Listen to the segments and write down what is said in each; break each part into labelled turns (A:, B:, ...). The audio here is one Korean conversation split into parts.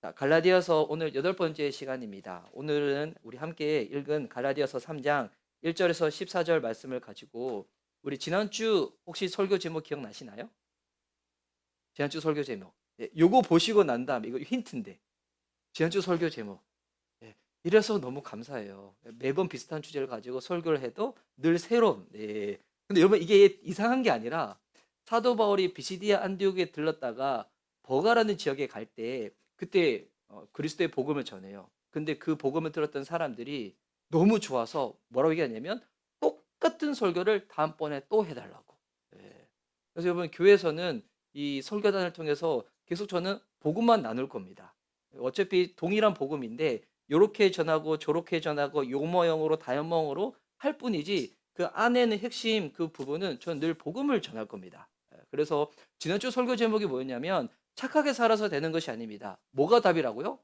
A: 자, 갈라디아서 오늘 8번째 시간입니다. 오늘은 우리 함께 읽은 갈라디아서 3장 1절에서 14절 말씀을 가지고 우리 지난주 혹시 설교 제목 기억나시나요? 지난주 설교 제목. 요거 보시고 난 다음에 이거 힌트인데 지난주 설교 제목. 이래서 너무 감사해요. 매번 비슷한 주제를 가지고 설교를 해도 늘 새로운. 근데 여러분 이게 이상한 게 아니라 사도 바울이 비시디아 안디옥에 들렀다가 버가라는 지역에 갈 때 그때 그리스도의 복음을 전해요. 근데 그 복음을 들었던 사람들이 너무 좋아서 뭐라고 얘기하냐면 똑같은 설교를 다음번에 또 해달라고. 그래서 여러분 교회에서는 이 설교단을 통해서 계속 저는 복음만 나눌 겁니다. 어차피 동일한 복음인데 요렇게 전하고 저렇게 전하고 요모형으로 다연모형으로 할 뿐이지 그 안에는 핵심 그 부분은 저는 늘 복음을 전할 겁니다. 그래서 지난주 설교 제목이 뭐였냐면 착하게 살아서 되는 것이 아닙니다. 뭐가 답이라고요?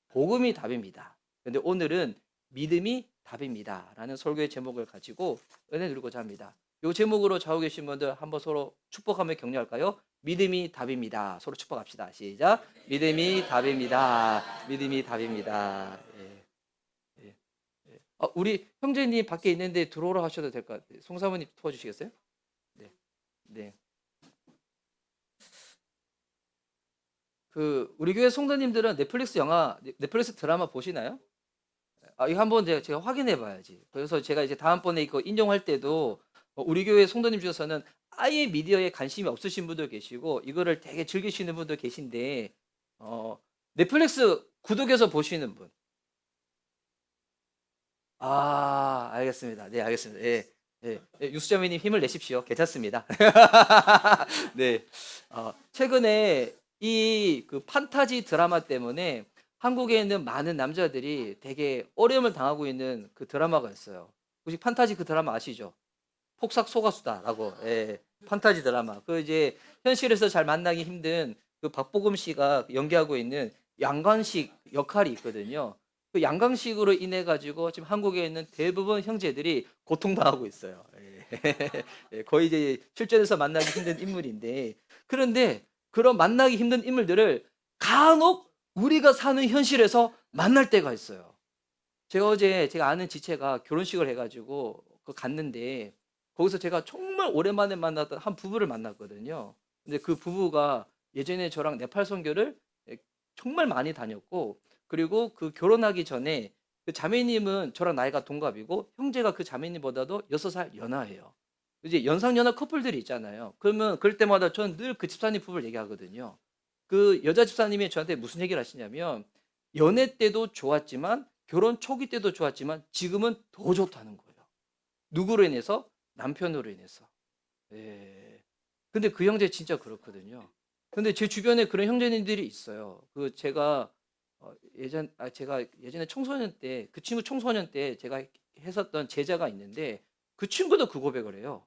A: 복음이 답입니다. 근데 오늘은 믿음이 답입니다. 라는 설교의 제목을 가지고 은혜 누리고자 합니다. 이 제목으로 좌우 계신 분들 한번 서로 축복하며 격려할까요? 믿음이 답입니다. 서로 축복합시다. 시작. 믿음이 답입니다. 믿음이 답입니다. 우리 형제님 밖에 있는데 들어오라 하셔도 될 것 같아요. 송사모님 도와주시겠어요? 네. 네. 우리 교회 성도님들은 넷플릭스 드라마 보시나요? 이거 한번 제가 확인해 봐야지. 그래서 제가 이제 다음번에 이거 인용할 때도 우리 교회 성도님 중에서는 아예 미디어에 관심이 없으신 분도 계시고 이거를 되게 즐기시는 분도 계신데 넷플릭스 구독해서 보시는 분. 알겠습니다. 네, 알겠습니다. 예. 예. 유수자매님 힘을 내십시오. 괜찮습니다. 네. 최근에 이 그 판타지 드라마 때문에 한국에 있는 많은 남자들이 되게 어려움을 당하고 있는 그 드라마가 있어요. 혹시 판타지 그 드라마 아시죠? 폭삭 속았수다라고. 예. 판타지 드라마. 그 이제 현실에서 잘 만나기 힘든 그 박보검 씨가 연기하고 있는 양관식 역할이 있거든요. 그 양강식으로 인해 가지고 지금 한국에 있는 대부분 형제들이 고통당하고 있어요. 거의 이제 실전에서 만나기 힘든 인물인데 그런데 그런 만나기 힘든 인물들을 간혹 우리가 사는 현실에서 만날 때가 있어요. 제가 어제 제가 아는 지체가 결혼식을 해가지고 갔는데 거기서 제가 정말 오랜만에 만났던 한 부부를 만났거든요. 근데 그 부부가 예전에 저랑 네팔 선교를 정말 많이 다녔고 그리고 그 결혼하기 전에 그 자매님은 저랑 나이가 동갑이고 형제가 그 자매님보다도 6살 연하예요. 이제 연상연하 커플들이 있잖아요. 그러면 그럴 때마다 저는 늘 그 집사님 부부를 얘기하거든요. 그 여자 집사님이 저한테 무슨 얘기를 하시냐면 연애 때도 좋았지만 결혼 초기 때도 좋았지만 지금은 더 좋다는 거예요. 누구로 인해서? 남편으로 인해서. 예. 근데 그 형제 진짜 그렇거든요. 근데 제 주변에 그런 형제님들이 있어요. 제가 예전에 청소년 때 그 친구 청소년 때 제가 했었던 제자가 있는데 그 친구도 그 고백을 해요.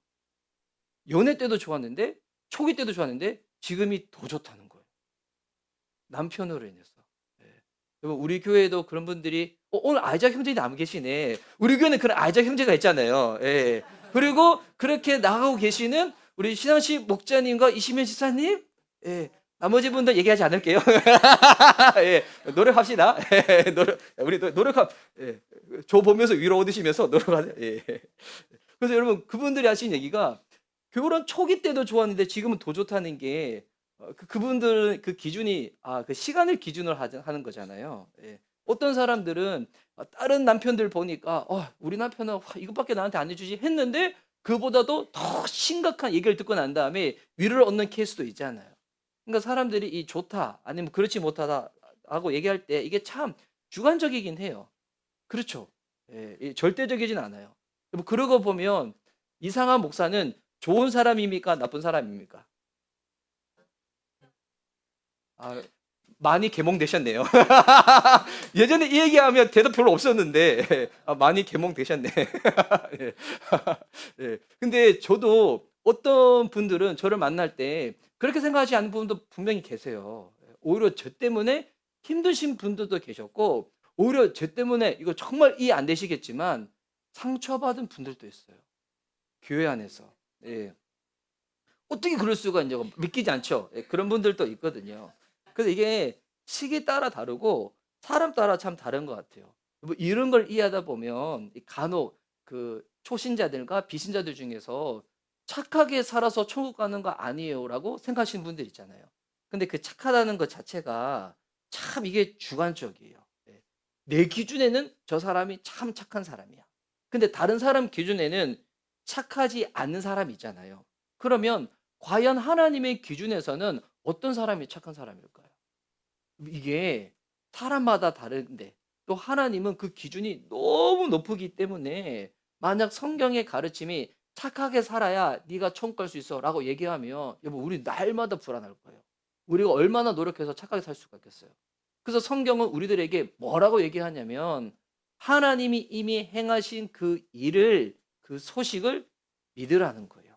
A: 연애 때도 좋았는데 초기 때도 좋았는데 지금이 더 좋다는 거예요. 남편으로 인해서. 예. 여러분 우리 교회에도 그런 분들이 오늘 아이작 형제님 안 계시네. 우리 교회는 그런 아이작 형제가 있잖아요. 예. 그리고 그렇게 나가고 계시는 우리 신앙식 목자님과 이시면 집사님, 예. 나머지 분들 얘기하지 않을게요. 예. 노력합시다. 예. 우리 예. 저 보면서 위로 얻으시면서 노력하세요. 예. 그래서 여러분 그분들이 하신 얘기가 결혼 초기 때도 좋았는데 지금은 더 좋다는 게 그분들은 그 기준이 그 시간을 기준으로 하는 거잖아요. 예. 어떤 사람들은 다른 남편들 보니까 우리 남편은 이것밖에 나한테 안 해주지 했는데 그보다도 더 심각한 얘기를 듣고 난 다음에 위로를 얻는 케이스도 있잖아요. 그러니까 사람들이 이 좋다 아니면 그렇지 못하다 하고 얘기할 때 이게 참 주관적이긴 해요. 그렇죠. 예, 절대적이진 않아요. 뭐 그러고 보면 이상한 목사는 좋은 사람입니까? 나쁜 사람입니까? 아, 많이 개몽되셨네요. 예전에 이 얘기하면 대답 별로 없었는데 많이 개몽되셨네. 예. 예. 근데 저도 어떤 분들은 저를 만날 때 그렇게 생각하지 않는 분도 분명히 계세요. 오히려 저 때문에 힘드신 분들도 계셨고 오히려 저 때문에 이거 정말 이해 안 되시겠지만 상처받은 분들도 있어요. 교회 안에서. 예. 어떻게 그럴 수가 있냐고 믿기지 않죠. 예, 그런 분들도 있거든요. 그래서 이게 시기 따라 다르고 사람 따라 참 다른 것 같아요. 뭐 이런 걸 이해하다 보면 간혹 그 초신자들과 비신자들 중에서 착하게 살아서 천국 가는 거 아니에요라고 생각하시는 분들 있잖아요. 근데 그 착하다는 것 자체가 참 이게 주관적이에요. 예. 내 기준에는 저 사람이 참 착한 사람이야. 근데 다른 사람 기준에는 착하지 않는 사람이 있잖아요. 그러면 과연 하나님의 기준에서는 어떤 사람이 착한 사람일까요? 이게 사람마다 다른데 또 하나님은 그 기준이 너무 높으기 때문에 만약 성경의 가르침이 "착하게 살아야 네가 천국 갈 수 있어."라고 얘기하면 여러분 우리 날마다 불안할 거예요. 우리가 얼마나 노력해서 착하게 살 수가 있겠어요. 그래서 성경은 우리들에게 뭐라고 얘기하냐면 하나님이 이미 행하신 그 일을 그 소식을 믿으라는 거예요.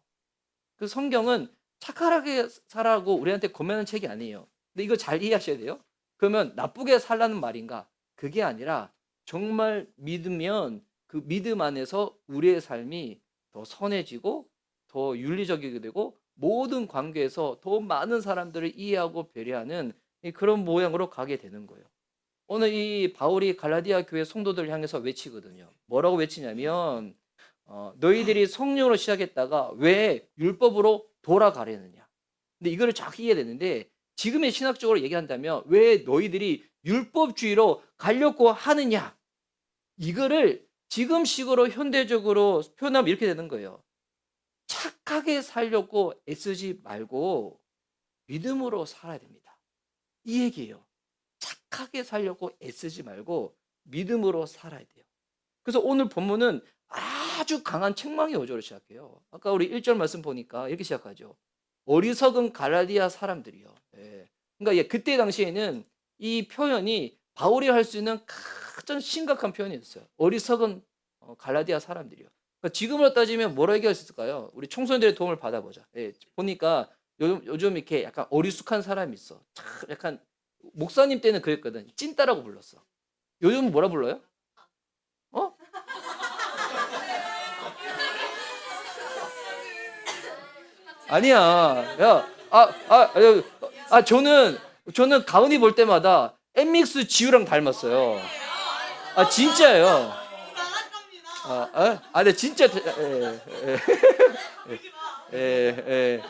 A: 그 성경은 착하게 살라고 우리한테 권면하는 책이 아니에요. 근데 이거 잘 이해하셔야 돼요. 그러면 나쁘게 살라는 말인가? 그게 아니라 정말 믿으면 그 믿음 안에서 우리의 삶이 더 선해지고 더 윤리적이게 되고 모든 관계에서 더 많은 사람들을 이해하고 배려하는 그런 모양으로 가게 되는 거예요. 오늘 이 바울이 갈라디아 교회 성도들을 향해서 외치거든요. 뭐라고 외치냐면 너희들이 성령으로 시작했다가 왜 율법으로 돌아가려느냐. 근데 이거를 정확히 이해해야 되는데 지금의 신학적으로 얘기한다면 왜 너희들이 율법주의로 가려고 하느냐. 이거를 지금식으로 현대적으로 표현하면 이렇게 되는 거예요. 착하게 살려고 애쓰지 말고 믿음으로 살아야 됩니다. 이 얘기예요. 착하게 살려고 애쓰지 말고 믿음으로 살아야 돼요. 그래서 오늘 본문은 아주 강한 책망의 어조로 시작해요. 아까 우리 1절 말씀 보니까 이렇게 시작하죠. 어리석은 갈라디아 사람들이요. 예. 그러니까 그때 당시에는 이 표현이 바울이 할 수 있는 가장 심각한 표현이었어요. 어리석은 갈라디아 사람들이요. 그러니까 지금으로 따지면 뭐라 얘기할 수 있을까요? 우리 청소년들의 도움을 받아보자. 예. 보니까 요즘 이렇게 약간 어리숙한 사람이 있어. 참 약간 목사님 때는 그랬거든. 찐따라고 불렀어. 요즘 뭐라 불러요? 어? 아니야. 야, 저는 가은이 볼 때마다 엠믹스 지우랑 닮았어요. 아, 진짜예요. 근데 진짜, 예, 예.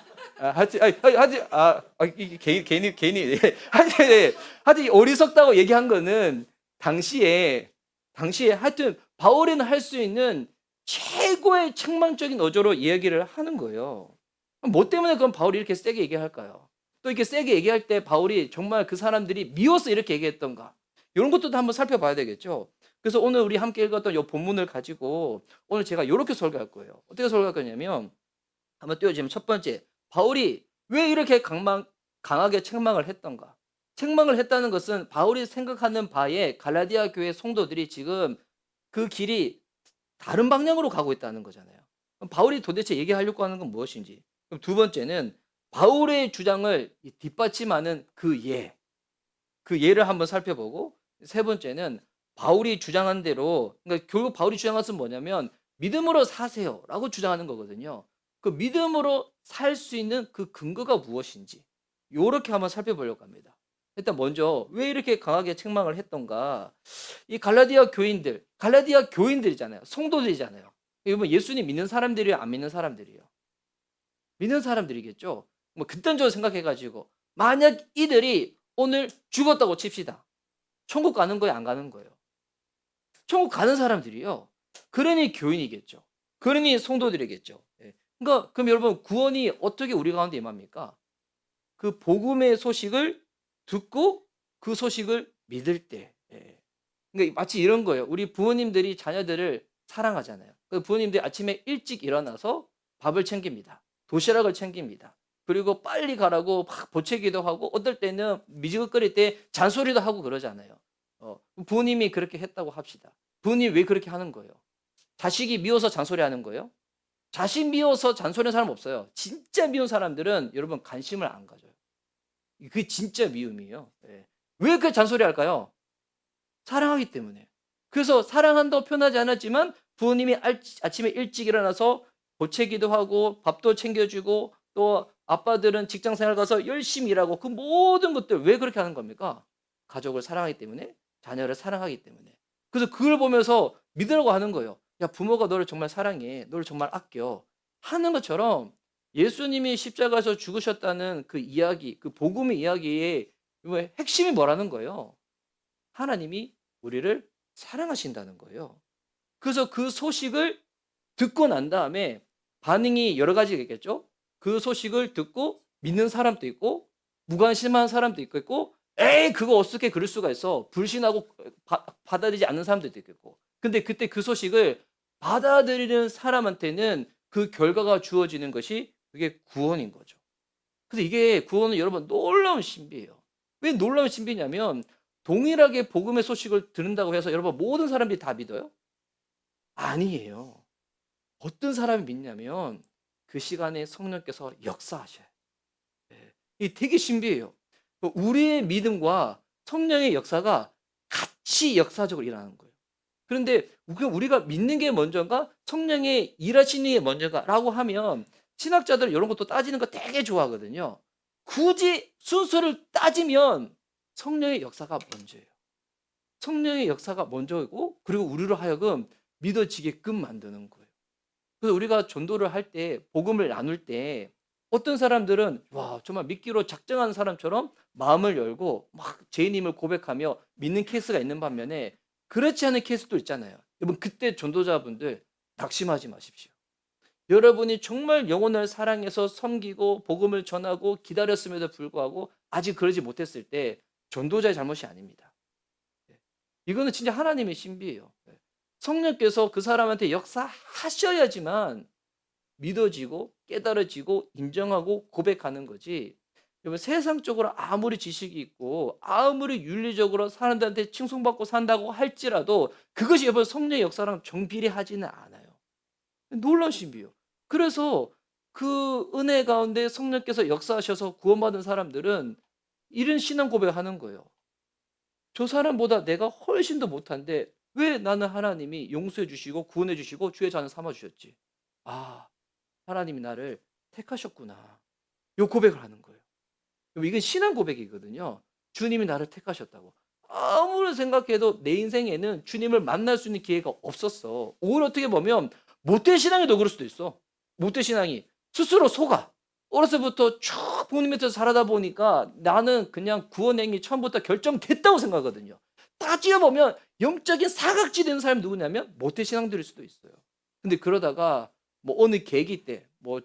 A: 이게 괜히, 하여튼, 어리석다고 얘기한 거는 당시에 하여튼, 바울이는 할 수 있는 최고의 책망적인 어조로 이야기를 하는 거예요. 뭐 때문에 그럼 바울이 이렇게 세게 얘기할까요? 또 이렇게 세게 얘기할 때 바울이 정말 그 사람들이 미워서 이렇게 얘기했던가? 이런 것도 한번 살펴봐야 되겠죠. 그래서 오늘 우리 함께 읽었던 이 본문을 가지고 오늘 제가 이렇게 설교할 거예요. 어떻게 설교할 거냐면 한번 띄워주면 첫 번째, 바울이 왜 이렇게 강하게 책망을 했던가? 책망을 했다는 것은 바울이 생각하는 바에 갈라디아 교회 성도들이 지금 그 길이 다른 방향으로 가고 있다는 거잖아요. 그럼 바울이 도대체 얘기하려고 하는 건 무엇인지. 그럼 두 번째는 바울의 주장을 뒷받침하는 그 예를 한번 살펴보고 세 번째는 바울이 주장한 대로 그러니까 결국 바울이 주장한 것은 뭐냐면 믿음으로 사세요라고 주장하는 거거든요. 그 믿음으로 살 수 있는 그 근거가 무엇인지 요렇게 한번 살펴보려고 합니다. 일단 먼저 왜 이렇게 강하게 책망을 했던가? 이 갈라디아 교인들이잖아요. 성도들이잖아요. 이거 예수님 믿는 사람들이에요, 안 믿는 사람들이에요? 믿는 사람들이겠죠. 뭐 극단적으로 생각해 가지고 만약 이들이 오늘 죽었다고 칩시다. 천국 가는 거예요, 안 가는 거예요? 천국 가는 사람들이요. 그러니 교인이겠죠. 그러니 성도들이겠죠. 예. 그러니까 그럼 여러분 구원이 어떻게 우리 가운데 임합니까? 그 복음의 소식을 듣고 그 소식을 믿을 때. 예. 그러니까 마치 이런 거예요. 우리 부모님들이 자녀들을 사랑하잖아요. 그 부모님들이 아침에 일찍 일어나서 밥을 챙깁니다. 도시락을 챙깁니다. 그리고 빨리 가라고 막 보채기도 하고 어떨 때는 미지근거릴 때 잔소리도 하고 그러잖아요. 부모님이 그렇게 했다고 합시다. 부모님이 왜 그렇게 하는 거예요? 자식이 미워서 잔소리하는 거예요? 자식 미워서 잔소리하는 사람 없어요. 진짜 미운 사람들은 여러분 관심을 안 가져요. 그게 진짜 미움이에요. 예. 왜 그 잔소리할까요? 사랑하기 때문에. 그래서 사랑한다고 표현하지 않았지만 부모님이 아침에 일찍 일어나서 보채기도 하고 밥도 챙겨주고 또 아빠들은 직장 생활 가서 열심히 일하고 그 모든 것들 왜 그렇게 하는 겁니까? 가족을 사랑하기 때문에, 자녀를 사랑하기 때문에. 그래서 그걸 보면서 믿으라고 하는 거예요. 야, 부모가 너를 정말 사랑해. 너를 정말 아껴. 하는 것처럼 예수님이 십자가에서 죽으셨다는 그 이야기, 그 복음의 이야기의 핵심이 뭐라는 거예요? 하나님이 우리를 사랑하신다는 거예요. 그래서 그 소식을 듣고 난 다음에 반응이 여러 가지가 있겠죠. 그 소식을 듣고 믿는 사람도 있고 무관심한 사람도 있겠고, 에이 그거 어떻게 그럴 수가 있어, 불신하고 받아들이지 않는 사람들도 있겠고. 근데 그때 그 소식을 받아들이는 사람한테는 그 결과가 주어지는 것이 그게 구원인 거죠. 그래서 이게 구원은 여러분 놀라운 신비예요. 왜 놀라운 신비냐면 동일하게 복음의 소식을 듣는다고 해서 여러분 모든 사람들이 다 믿어요? 아니에요. 어떤 사람이 믿냐면 그 시간에 성령께서 역사하셔요. 예. 이게 되게 신비해요. 우리의 믿음과 성령의 역사가 같이 역사적으로 일어나는 거예요. 그런데 우리가 믿는 게 먼저인가 성령의 일하시는 게 먼저인가라고 하면 신학자들 이런 것도 따지는 거 되게 좋아하거든요. 굳이 순서를 따지면 성령의 역사가 먼저예요. 성령의 역사가 먼저이고, 그리고 우리로 하여금 믿어지게끔 만드는 거예요. 그래서 우리가 전도를 할 때, 복음을 나눌 때 어떤 사람들은 와 정말 믿기로 작정하는 사람처럼 마음을 열고 막 죄인임을 고백하며 믿는 케이스가 있는 반면에, 그렇지 않은 케이스도 있잖아요. 여러분 그때 전도자분들 낙심하지 마십시오. 여러분이 정말 영혼을 사랑해서 섬기고 복음을 전하고 기다렸음에도 불구하고 아직 그러지 못했을 때 전도자의 잘못이 아닙니다. 이거는 진짜 하나님의 신비예요. 성령께서 그 사람한테 역사하셔야지만 믿어지고 깨달아지고 인정하고 고백하는 거지. 여러분 세상적으로 아무리 지식이 있고 아무리 윤리적으로 사람들한테 칭송받고 산다고 할지라도 그것이 여러분 성령의 역사랑 정비례하지는 않아요. 놀라운 신비예요. 그래서 그 은혜 가운데 성령께서 역사하셔서 구원받은 사람들은 이런 신앙 고백을 하는 거예요. 저 사람보다 내가 훨씬 더 못한데 왜 나는 하나님이 용서해 주시고 구원해 주시고 주의 자녀 삼아 주셨지? 아, 하나님이 나를 택하셨구나. 요 고백을 하는 거예요. 이건 신앙 고백이거든요. 주님이 나를 택하셨다고. 아무리 생각해도 내 인생에는 주님을 만날 수 있는 기회가 없었어. 오히려 어떻게 보면 못된 신앙이 더 그럴 수도 있어. 못된 신앙이 스스로 속아. 어려서부터 쭉 부모님 밑에서 살아다 보니까 나는 그냥 구원 행위 처음부터 결정됐다고 생각하거든요. 따지어보면 영적인 사각지 되는 사람이 누구냐면 못된 신앙들일 수도 있어요. 근데 그러다가 뭐 어느 계기 때 뭐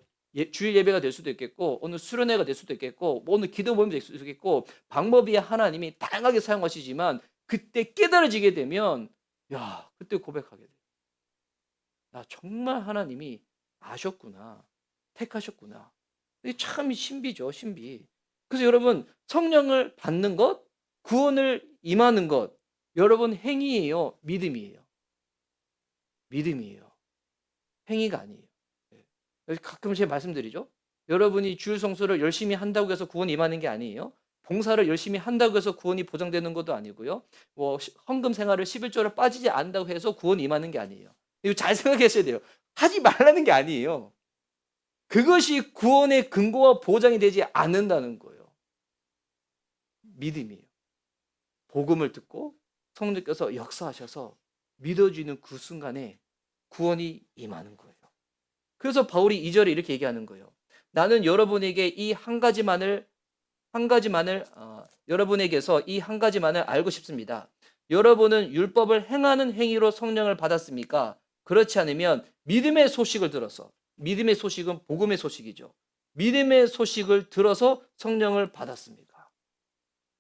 A: 주일 예배가 될 수도 있겠고 어느 수련회가 될 수도 있겠고 뭐 어느 기도 모임이 될 수도 있겠고 방법이 하나님이 다양하게 사용하시지만 그때 깨달아지게 되면 야 그때 고백하게 돼. 나 정말 하나님이 아셨구나. 택하셨구나. 이게 참 신비죠, 신비. 그래서 여러분 성령을 받는 것, 구원을 임하는 것, 여러분 행위예요, 믿음이에요? 믿음이에요. 행위가 아니에요. 가끔 제가 말씀드리죠. 여러분이 주일 성수를 열심히 한다고 해서 구원이 임하는 게 아니에요. 봉사를 열심히 한다고 해서 구원이 보장되는 것도 아니고요. 뭐 헌금 생활을 11조를 빠지지 않는다고 해서 구원이 임하는 게 아니에요. 이거 잘 생각하셔야 돼요. 하지 말라는 게 아니에요. 그것이 구원의 근거와 보장이 되지 않는다는 거예요. 믿음이에요. 복음을 듣고 성령께서 역사하셔서 믿어지는 그 순간에 구원이 임하는 거예요. 그래서 바울이 2절에 이렇게 얘기하는 거예요. 나는 여러분에게 이 한 가지만을 여러분에게서 이 한 가지만을 알고 싶습니다. 여러분은 율법을 행하는 행위로 성령을 받았습니까? 그렇지 않으면 믿음의 소식을 들어서, 믿음의 소식은 복음의 소식이죠. 믿음의 소식을 들어서 성령을 받았습니까?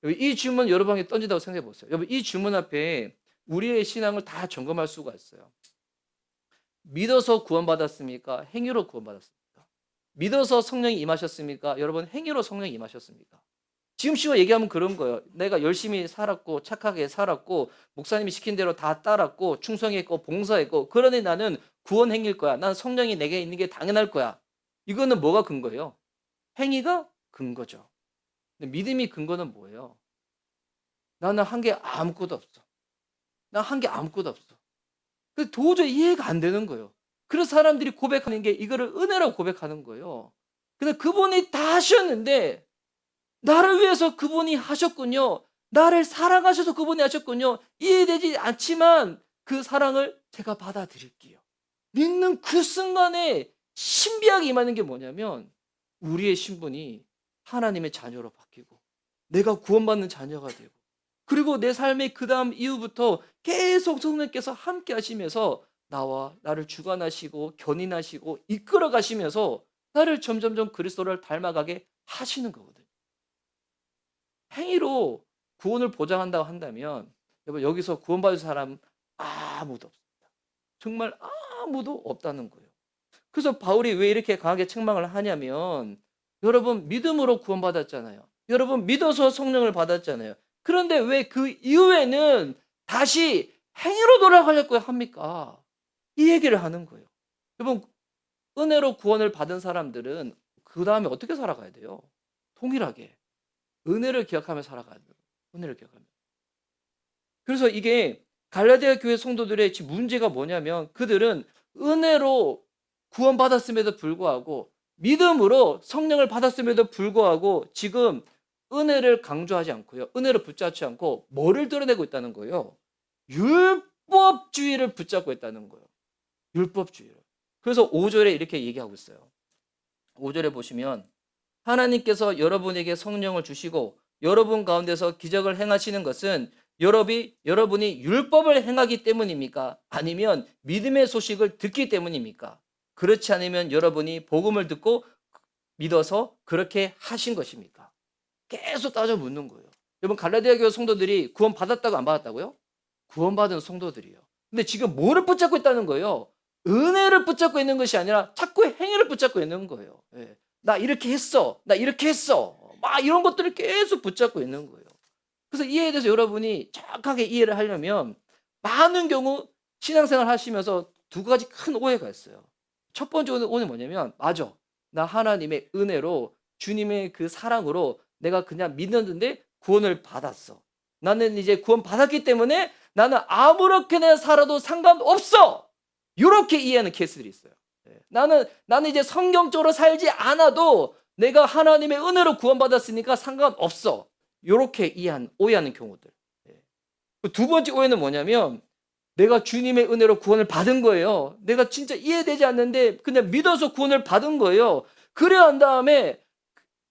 A: 이 질문 여러분에게 던진다고 생각해 보세요. 여러분 이 질문 앞에 우리의 신앙을 다 점검할 수가 있어요. 믿어서 구원받았습니까? 행위로 구원받았습니까? 믿어서 성령이 임하셨습니까? 여러분 행위로 성령이 임하셨습니까? 지금 쉬워 얘기하면 그런 거예요. 내가 열심히 살았고 착하게 살았고 목사님이 시킨 대로 다 따랐고 충성했고 봉사했고 그러니 나는 구원 행일 거야. 난 성령이 내게 있는 게 당연할 거야. 이거는 뭐가 근거예요? 행위가 근거죠. 근데 믿음이 근거는 뭐예요? 나는 한 게 아무것도 없어. 난 한 게 아무것도 없어. 도저히 이해가 안 되는 거예요. 그래서 사람들이 고백하는 게 이거를 은혜라고 고백하는 거예요. 근데 그분이 다 하셨는데 나를 위해서 그분이 하셨군요. 나를 사랑하셔서 그분이 하셨군요. 이해되지 않지만 그 사랑을 제가 받아들일게요. 믿는 그 순간에 신비하게 임하는 게 뭐냐면 우리의 신분이 하나님의 자녀로 바뀌고 내가 구원받는 자녀가 되고 그리고 내 삶의 그 다음 이후부터 계속 성령께서 함께 하시면서 나를 주관하시고 견인하시고 이끌어 가시면서 나를 점점점 그리스도를 닮아가게 하시는 거거든요. 행위로 구원을 보장한다고 한다면 여러분 여기서 구원받을 사람 아무도 없습니다. 정말 아무도 없다는 거예요. 그래서 바울이 왜 이렇게 강하게 책망을 하냐면 여러분 믿음으로 구원받았잖아요. 여러분 믿어서 성령을 받았잖아요. 그런데 왜 그 이후에는 다시 행위로 돌아가려고 합니까? 이 얘기를 하는 거예요. 여러분 은혜로 구원을 받은 사람들은 그 다음에 어떻게 살아가야 돼요? 동일하게 은혜를 기억하며 살아가야 돼요. 은혜를 기억하며. 그래서 이게 갈라디아 교회 성도들의 지금 문제가 뭐냐면 그들은 은혜로 구원받았음에도 불구하고 믿음으로 성령을 받았음에도 불구하고 지금 은혜를 강조하지 않고요. 은혜를 붙잡지 않고 뭐를 드러내고 있다는 거예요? 율법주의를 붙잡고 있다는 거예요. 율법주의를. 그래서 5절에 이렇게 얘기하고 있어요. 5절에 보시면 하나님께서 여러분에게 성령을 주시고 여러분 가운데서 기적을 행하시는 것은 여러분이 율법을 행하기 때문입니까? 아니면 믿음의 소식을 듣기 때문입니까? 그렇지 않으면 여러분이 복음을 듣고 믿어서 그렇게 하신 것입니까? 계속 따져 묻는 거예요. 여러분 갈라디아 교회 성도들이 구원 받았다고 안 받았다고요? 구원받은 성도들이에요. 근데 지금 뭐를 붙잡고 있다는 거예요? 은혜를 붙잡고 있는 것이 아니라 자꾸 행위를 붙잡고 있는 거예요. 예. 나 이렇게 했어. 나 이렇게 했어. 막 이런 것들을 계속 붙잡고 있는 거예요. 그래서 이해에 대해서 여러분이 정확하게 이해를 하려면 많은 경우 신앙생활 하시면서 두 가지 큰 오해가 있어요. 첫 번째 오해는 뭐냐면 맞아. 나 하나님의 은혜로 주님의 그 사랑으로 내가 그냥 믿었는데 구원을 받았어. 나는 이제 구원 받았기 때문에 나는 아무렇게나 살아도 상관없어. 이렇게 이해하는 케이스들이 있어요. 나는 이제 성경적으로 살지 않아도 내가 하나님의 은혜로 구원받았으니까 상관없어. 이렇게 오해하는 경우들. 두 번째 오해는 뭐냐면 내가 주님의 은혜로 구원을 받은 거예요. 내가 진짜 이해되지 않는데 그냥 믿어서 구원을 받은 거예요. 그래 한 다음에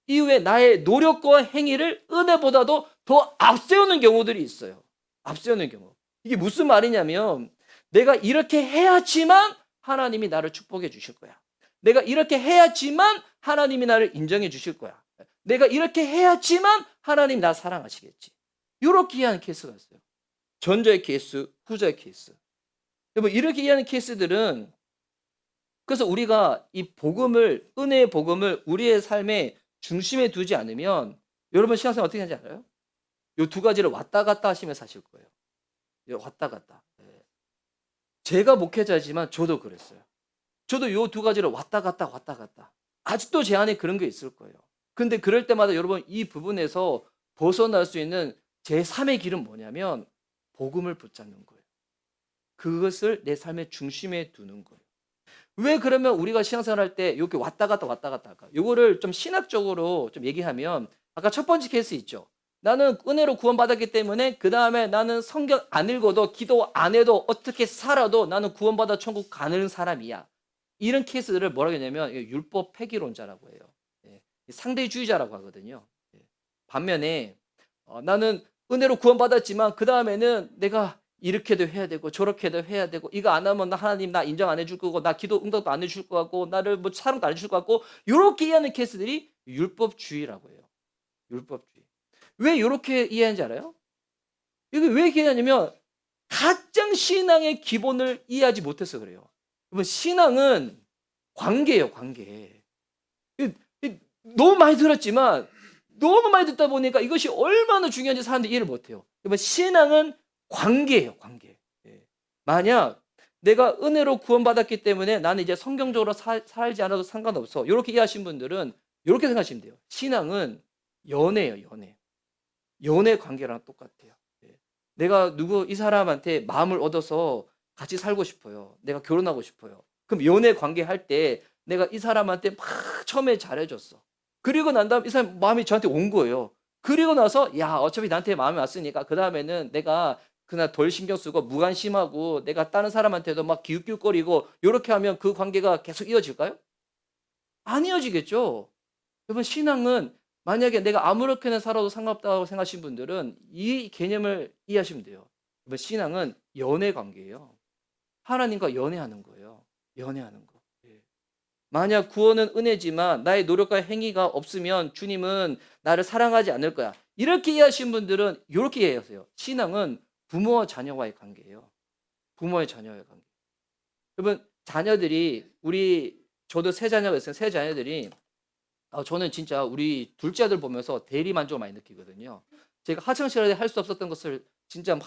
A: 이후에 나의 노력과 행위를 은혜보다도 더 앞세우는 경우들이 있어요. 앞세우는 경우. 이게 무슨 말이냐면 내가 이렇게 해야지만 하나님이 나를 축복해 주실 거야. 내가 이렇게 해야지만 하나님이 나를 인정해 주실 거야. 내가 이렇게 해야지만 하나님 나 사랑하시겠지. 이렇게 이해하는 케이스가 있어요. 전자의 케이스, 후자의 케이스. 여러분 이렇게 이해하는 케이스들은 그래서 우리가 이 복음을 은혜의 복음을 우리의 삶의 중심에 두지 않으면 여러분 신앙생활 어떻게 하는지 알아요? 이 두 가지를 왔다 갔다 하시면서 사실 거예요. 왔다 갔다. 제가 목회자지만 저도 그랬어요. 저도 이 두 가지를 왔다 갔다 왔다 갔다. 아직도 제 안에 그런 게 있을 거예요. 근데 그럴 때마다 여러분 이 부분에서 벗어날 수 있는 제3의 길은 뭐냐면 복음을 붙잡는 거예요. 그것을 내 삶의 중심에 두는 거예요. 왜 그러면 우리가 신앙생활 할 때 이렇게 왔다 갔다 할까? 이거를 좀 신학적으로 좀 얘기하면 아까 첫 번째 케이스 있죠. 나는 은혜로 구원받았기 때문에 그 다음에 나는 성경 안 읽어도 기도 안 해도 어떻게 살아도 나는 구원받아 천국 가는 사람이야. 이런 케이스들을 뭐라고 하냐면 율법 폐기론자라고 해요. 상대주의자라고 하거든요. 반면에 나는 은혜로 구원받았지만 그 다음에는 내가 이렇게도 해야 되고 저렇게도 해야 되고 이거 안 하면 하나님 나 인정 안 해줄 거고 나 기도 응답도 안 해줄 거 같고 나를 뭐 사랑도 안 해줄 거 같고 이렇게 이해하는 케이스들이 율법주의라고 해요. 율법주의. 왜 이렇게 이해하는지 알아요? 이게 왜 이렇게 이해하냐면 가장 신앙의 기본을 이해하지 못해서 그래요. 여러분 신앙은 관계예요. 관계. 너무 많이 들었지만 너무 많이 듣다 보니까 이것이 얼마나 중요한지 사람들이 이해를 못해요. 여러분 신앙은 관계예요. 관계. 만약 내가 은혜로 구원받았기 때문에 나는 이제 성경적으로 살지 않아도 상관없어. 이렇게 이해하신 분들은 이렇게 생각하시면 돼요. 신앙은 연애예요. 연애. 연애 관계랑 똑같아요. 내가 이 사람한테 마음을 얻어서 같이 살고 싶어요. 내가 결혼하고 싶어요. 그럼 연애 관계 할 때 내가 이 사람한테 막 처음에 잘해줬어. 그리고 난 다음 이 사람 마음이 저한테 온 거예요. 그리고 나서 야 어차피 나한테 마음이 왔으니까 그 다음에는 내가 그날 덜 신경 쓰고 무관심하고 내가 다른 사람한테도 막 기웃기웃거리고 이렇게 하면 그 관계가 계속 이어질까요? 안 이어지겠죠. 여러분 신앙은 만약에 내가 아무렇게나 살아도 상관없다고 생각하시는 분들은 이 개념을 이해하시면 돼요. 여러분 신앙은 연애 관계예요. 하나님과 연애하는 거예요. 연애하는 거. 예. 만약 구원은 은혜지만 나의 노력과 행위가 없으면 주님은 나를 사랑하지 않을 거야. 이렇게 이해하시는 분들은 이렇게 이해하세요. 신앙은 부모와 자녀와의 관계예요. 부모의 자녀와의 관계. 여러분 자녀들이 저도 세 자녀가 있어요. 세 자녀들이 저는 진짜 우리 둘째 아들 보면서 대리 만족을 많이 느끼거든요. 제가 하청 시절에 할 수 없었던 것을 진짜 막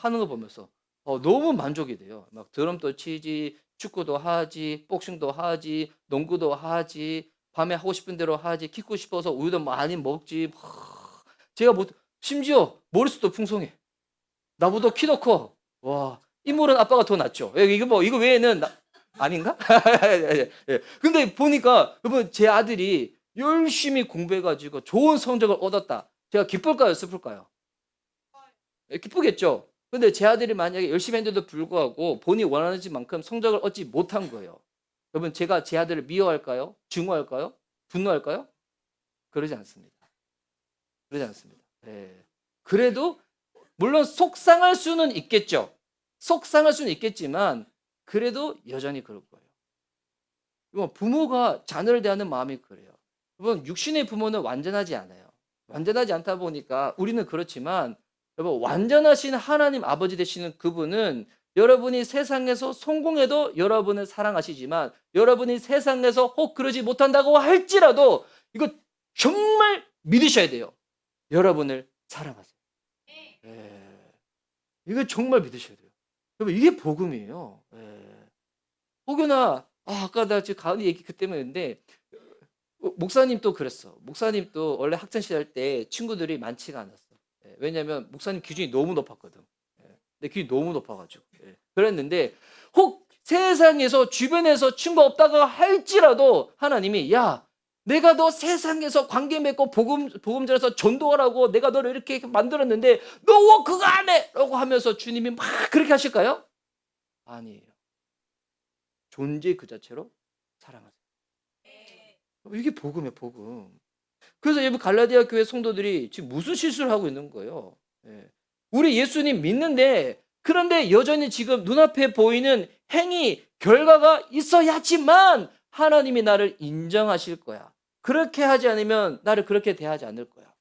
A: 하는 거 보면서 너무 만족이 돼요. 막 드럼도 치지, 축구도 하지, 복싱도 하지, 농구도 하지, 밤에 하고 싶은 대로 하지, 키고 싶어서 우유도 많이 먹지. 제가 심지어 머릿수도 풍성해. 나보다 키도 커. 와, 인물은 아빠가 더 낫죠. 이거 외에는 아닌가? 예. 근데 보니까 여러분 제 아들이 열심히 공부해가지고 좋은 성적을 얻었다. 제가 기쁠까요, 슬플까요? 기쁘겠죠. 근데 제 아들이 만약에 열심히 했는데도 불구하고 본인이 원하는 만큼 성적을 얻지 못한 거예요. 여러분 제가 제 아들을 미워할까요? 증오할까요? 분노할까요? 그러지 않습니다. 그러지 않습니다. 예. 그래도 물론 속상할 수는 있겠죠. 속상할 수는 있겠지만 그래도 여전히 그럴 거예요. 이건 부모가 자녀를 대하는 마음이 그래요. 여러분 육신의 부모는 완전하지 않아요. 완전하지 않다 보니까 우리는 그렇지만 여러분 완전하신 하나님 아버지 되시는 그분은 여러분이 세상에서 성공해도 여러분을 사랑하시지만 여러분이 세상에서 혹 그러지 못한다고 할지라도 이거 정말 믿으셔야 돼요. 여러분을 사랑하세요. 예. 이거 정말 믿으셔야 돼요. 여러분 이게 복음이에요. 예. 혹여나 아까 나 지금 가은이 얘기 그 때문인데 목사님도 그랬어. 목사님도 원래 학창 시절 때 친구들이 많지가 않았어. 예, 왜냐하면 목사님 기준이 너무 높았거든. 예, 내 기준이 너무 높아가지고 그랬는데 혹 세상에서 주변에서 친구 없다고 할지라도 하나님이 야 내가 너 세상에서 관계 맺고 복음 전해서 전도하라고 내가 너를 이렇게 만들었는데 너 왜 그거 안 해? 라고 하면서 주님이 막 그렇게 하실까요? 아니에요. 존재 그 자체로 사랑하세요. 이게 복음이에요, 복음. 그래서 여러분 갈라디아 교회 성도들이 지금 무슨 실수를 하고 있는 거예요. 예. 우리 예수님 믿는데 그런데 여전히 지금 눈앞에 보이는 행위, 결과가 있어야지만 하나님이 나를 인정하실 거야. 그렇게 하지 않으면 나를 그렇게 대하지 않을 거야.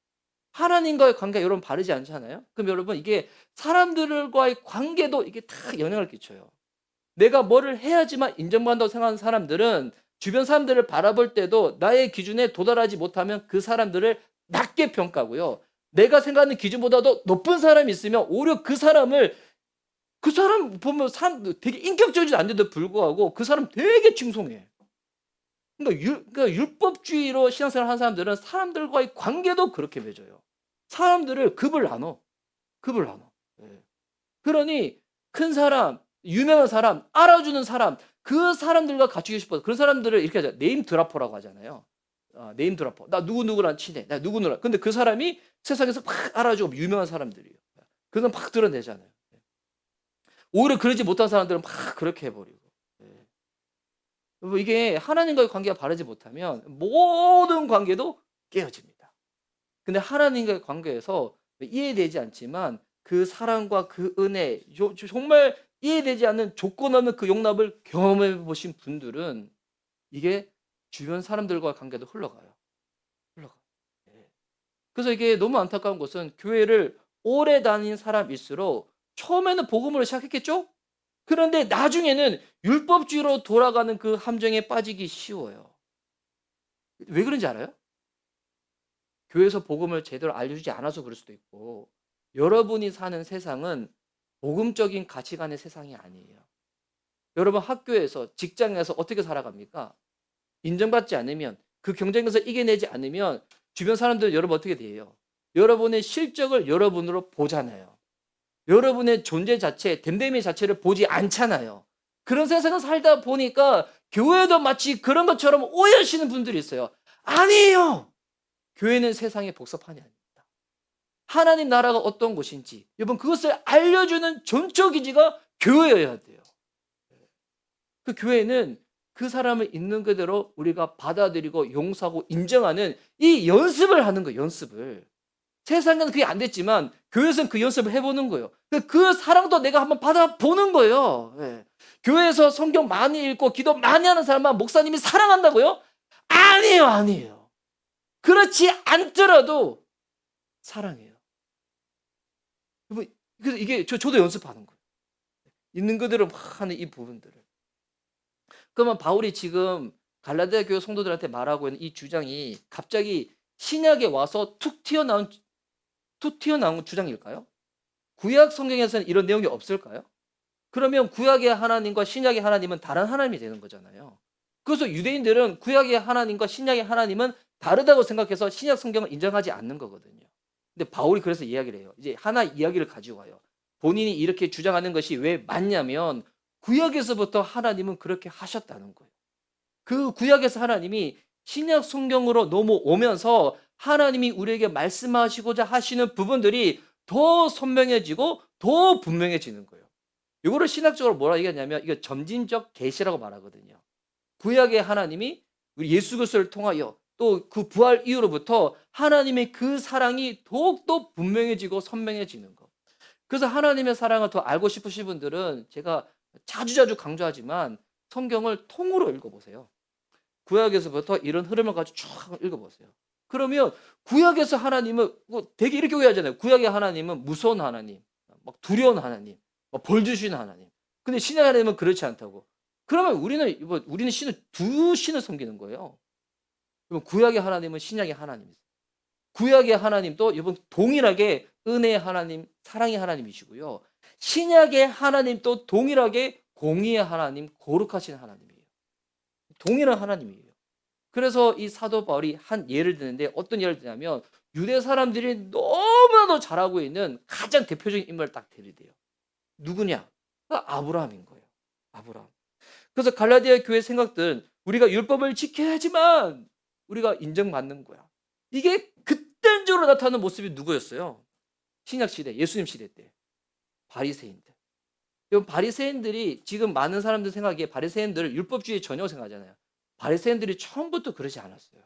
A: 하나님과의 관계가 여러분 바르지 않잖아요? 그럼 여러분 이게 사람들과의 관계도 이게 다 영향을 끼쳐요. 내가 뭐를 해야지만 인정받는다고 생각하는 사람들은 주변 사람들을 바라볼 때도 나의 기준에 도달하지 못하면 그 사람들을 낮게 평가하고요. 내가 생각하는 기준보다도 높은 사람이 있으면 오히려 그 사람 보면 되게 인격적이지 않는데도 불구하고 그 사람 되게 칭송해. 그러니까 율법주의로 신앙생활 하는 사람들은 사람들과의 관계도 그렇게 맺어요. 사람들을 급을 나눠. 급을 나눠. 예. 그러니 큰 사람, 유명한 사람, 알아주는 사람, 그 사람들과 같이 싶어서 그런 사람들을 이렇게 하죠. 네임 드라퍼라고 하잖아요. 네임 드라퍼. 나 누구누구랑 친해. 나 누구누구랑. 근데 그 사람이 세상에서 막 알아주고 유명한 사람들이에요. 그래서 막 드러내잖아요. 오히려 그러지 못한 사람들은 막 그렇게 해버리고. 이게 하나님과의 관계가 바르지 못하면 모든 관계도 깨어집니다. 근데 하나님과의 관계에서 이해되지 않지만 그 사랑과 그 은혜, 정말 이해되지 않는 조건 없는 그 용납을 경험해 보신 분들은 이게 주변 사람들과의 관계도 흘러가요. 흘러가. 예. 그래서 이게 너무 안타까운 것은 교회를 오래 다닌 사람일수록 처음에는 복음으로 시작했겠죠? 그런데 나중에는 율법주의로 돌아가는 그 함정에 빠지기 쉬워요. 왜 그런지 알아요? 교회에서 복음을 제대로 알려주지 않아서 그럴 수도 있고 여러분이 사는 세상은 복음적인 가치관의 세상이 아니에요. 여러분 학교에서 직장에서 어떻게 살아갑니까? 인정받지 않으면 그 경쟁에서 이겨내지 않으면 주변 사람들은 여러분 어떻게 돼요? 여러분의 실적을 여러분으로 보잖아요. 여러분의 존재 자체, 됨됨이 자체를 보지 않잖아요. 그런 세상을 살다 보니까 교회도 마치 그런 것처럼 오해하시는 분들이 있어요. 아니에요. 교회는 세상의 복사판이 아닙니다. 하나님 나라가 어떤 곳인지 여러분 그것을 알려주는 전적 기지가 교회여야 돼요. 그 교회는 그 사람을 있는 그대로 우리가 받아들이고 용서하고 인정하는 이 연습을 하는 거예요. 연습을. 세상은 그게 안 됐지만 교회에서는 그 연습을 해보는 거예요. 그 사랑도 내가 한번 받아보는 거예요. 예. 교회에서 성경 많이 읽고 기도 많이 하는 사람만 목사님이 사랑한다고요? 아니에요, 아니에요. 그렇지 않더라도 사랑해요. 그래서 이게 저도 연습하는 거예요. 있는 그대로 막 하는 이 부분들을. 그러면 바울이 지금 갈라디아 교회 성도들한테 말하고 있는 이 주장이 갑자기 신약에 와서 툭 튀어나온 주장일까요? 구약 성경에서는 이런 내용이 없을까요? 그러면 구약의 하나님과 신약의 하나님은 다른 하나님이 되는 거잖아요. 그래서 유대인들은 구약의 하나님과 신약의 하나님은 다르다고 생각해서 신약 성경을 인정하지 않는 거거든요. 근데 바울이 그래서 이야기를 해요. 이제 하나 이야기를 가지고 와요. 본인이 이렇게 주장하는 것이 왜 맞냐면 구약에서부터 하나님은 그렇게 하셨다는 거예요. 그 구약에서 하나님이 신약 성경으로 넘어오면서 하나님이 우리에게 말씀하시고자 하시는 부분들이 더 선명해지고 더 분명해지는 거예요. 이거를 신학적으로 뭐라 얘기하냐면 이거 점진적 계시라고 말하거든요. 구약의 하나님이 우리 예수 그리스도를 통하여 또 그 부활 이후로부터 하나님의 그 사랑이 더욱더 분명해지고 선명해지는 것. 그래서 하나님의 사랑을 더 알고 싶으신 분들은 제가 자주자주 강조하지만 성경을 통으로 읽어보세요. 구약에서부터 이런 흐름을 가지고 쭉 읽어보세요. 그러면 구약에서 하나님은 되게 이렇게 오해하잖아요. 구약의 하나님은 무서운 하나님, 막 두려운 하나님, 막 벌 주시는 하나님. 근데 신의 하나님은 그렇지 않다고. 그러면 우리는 두 신을 섬기는 거예요. 그럼 구약의 하나님은 신약의 하나님이세요. 구약의 하나님도 이번 동일하게 은혜의 하나님, 사랑의 하나님이시고요. 신약의 하나님도 동일하게 공의의 하나님, 거룩하신 하나님이에요. 동일한 하나님이에요. 그래서 이 사도 바울이 한 예를 드는데 어떤 예를 드냐면 유대 사람들이 너무나도 잘하고 있는 가장 대표적인 인물을 딱 들이대요. 누구냐? 아브라함인 거예요. 아브라함. 그래서 갈라디아 교회 생각들은 우리가 율법을 지켜야지만 우리가 인정받는 거야. 이게 극단적으로 나타나는 모습이 누구였어요? 신약 시대, 예수님 시대 때. 바리새인들. 여러분 바리새인들이 지금 많은 사람들 생각에 바리새인들을 율법주의 전혀 생각하잖아요. 바리새인들이 처음부터 그러지 않았어요.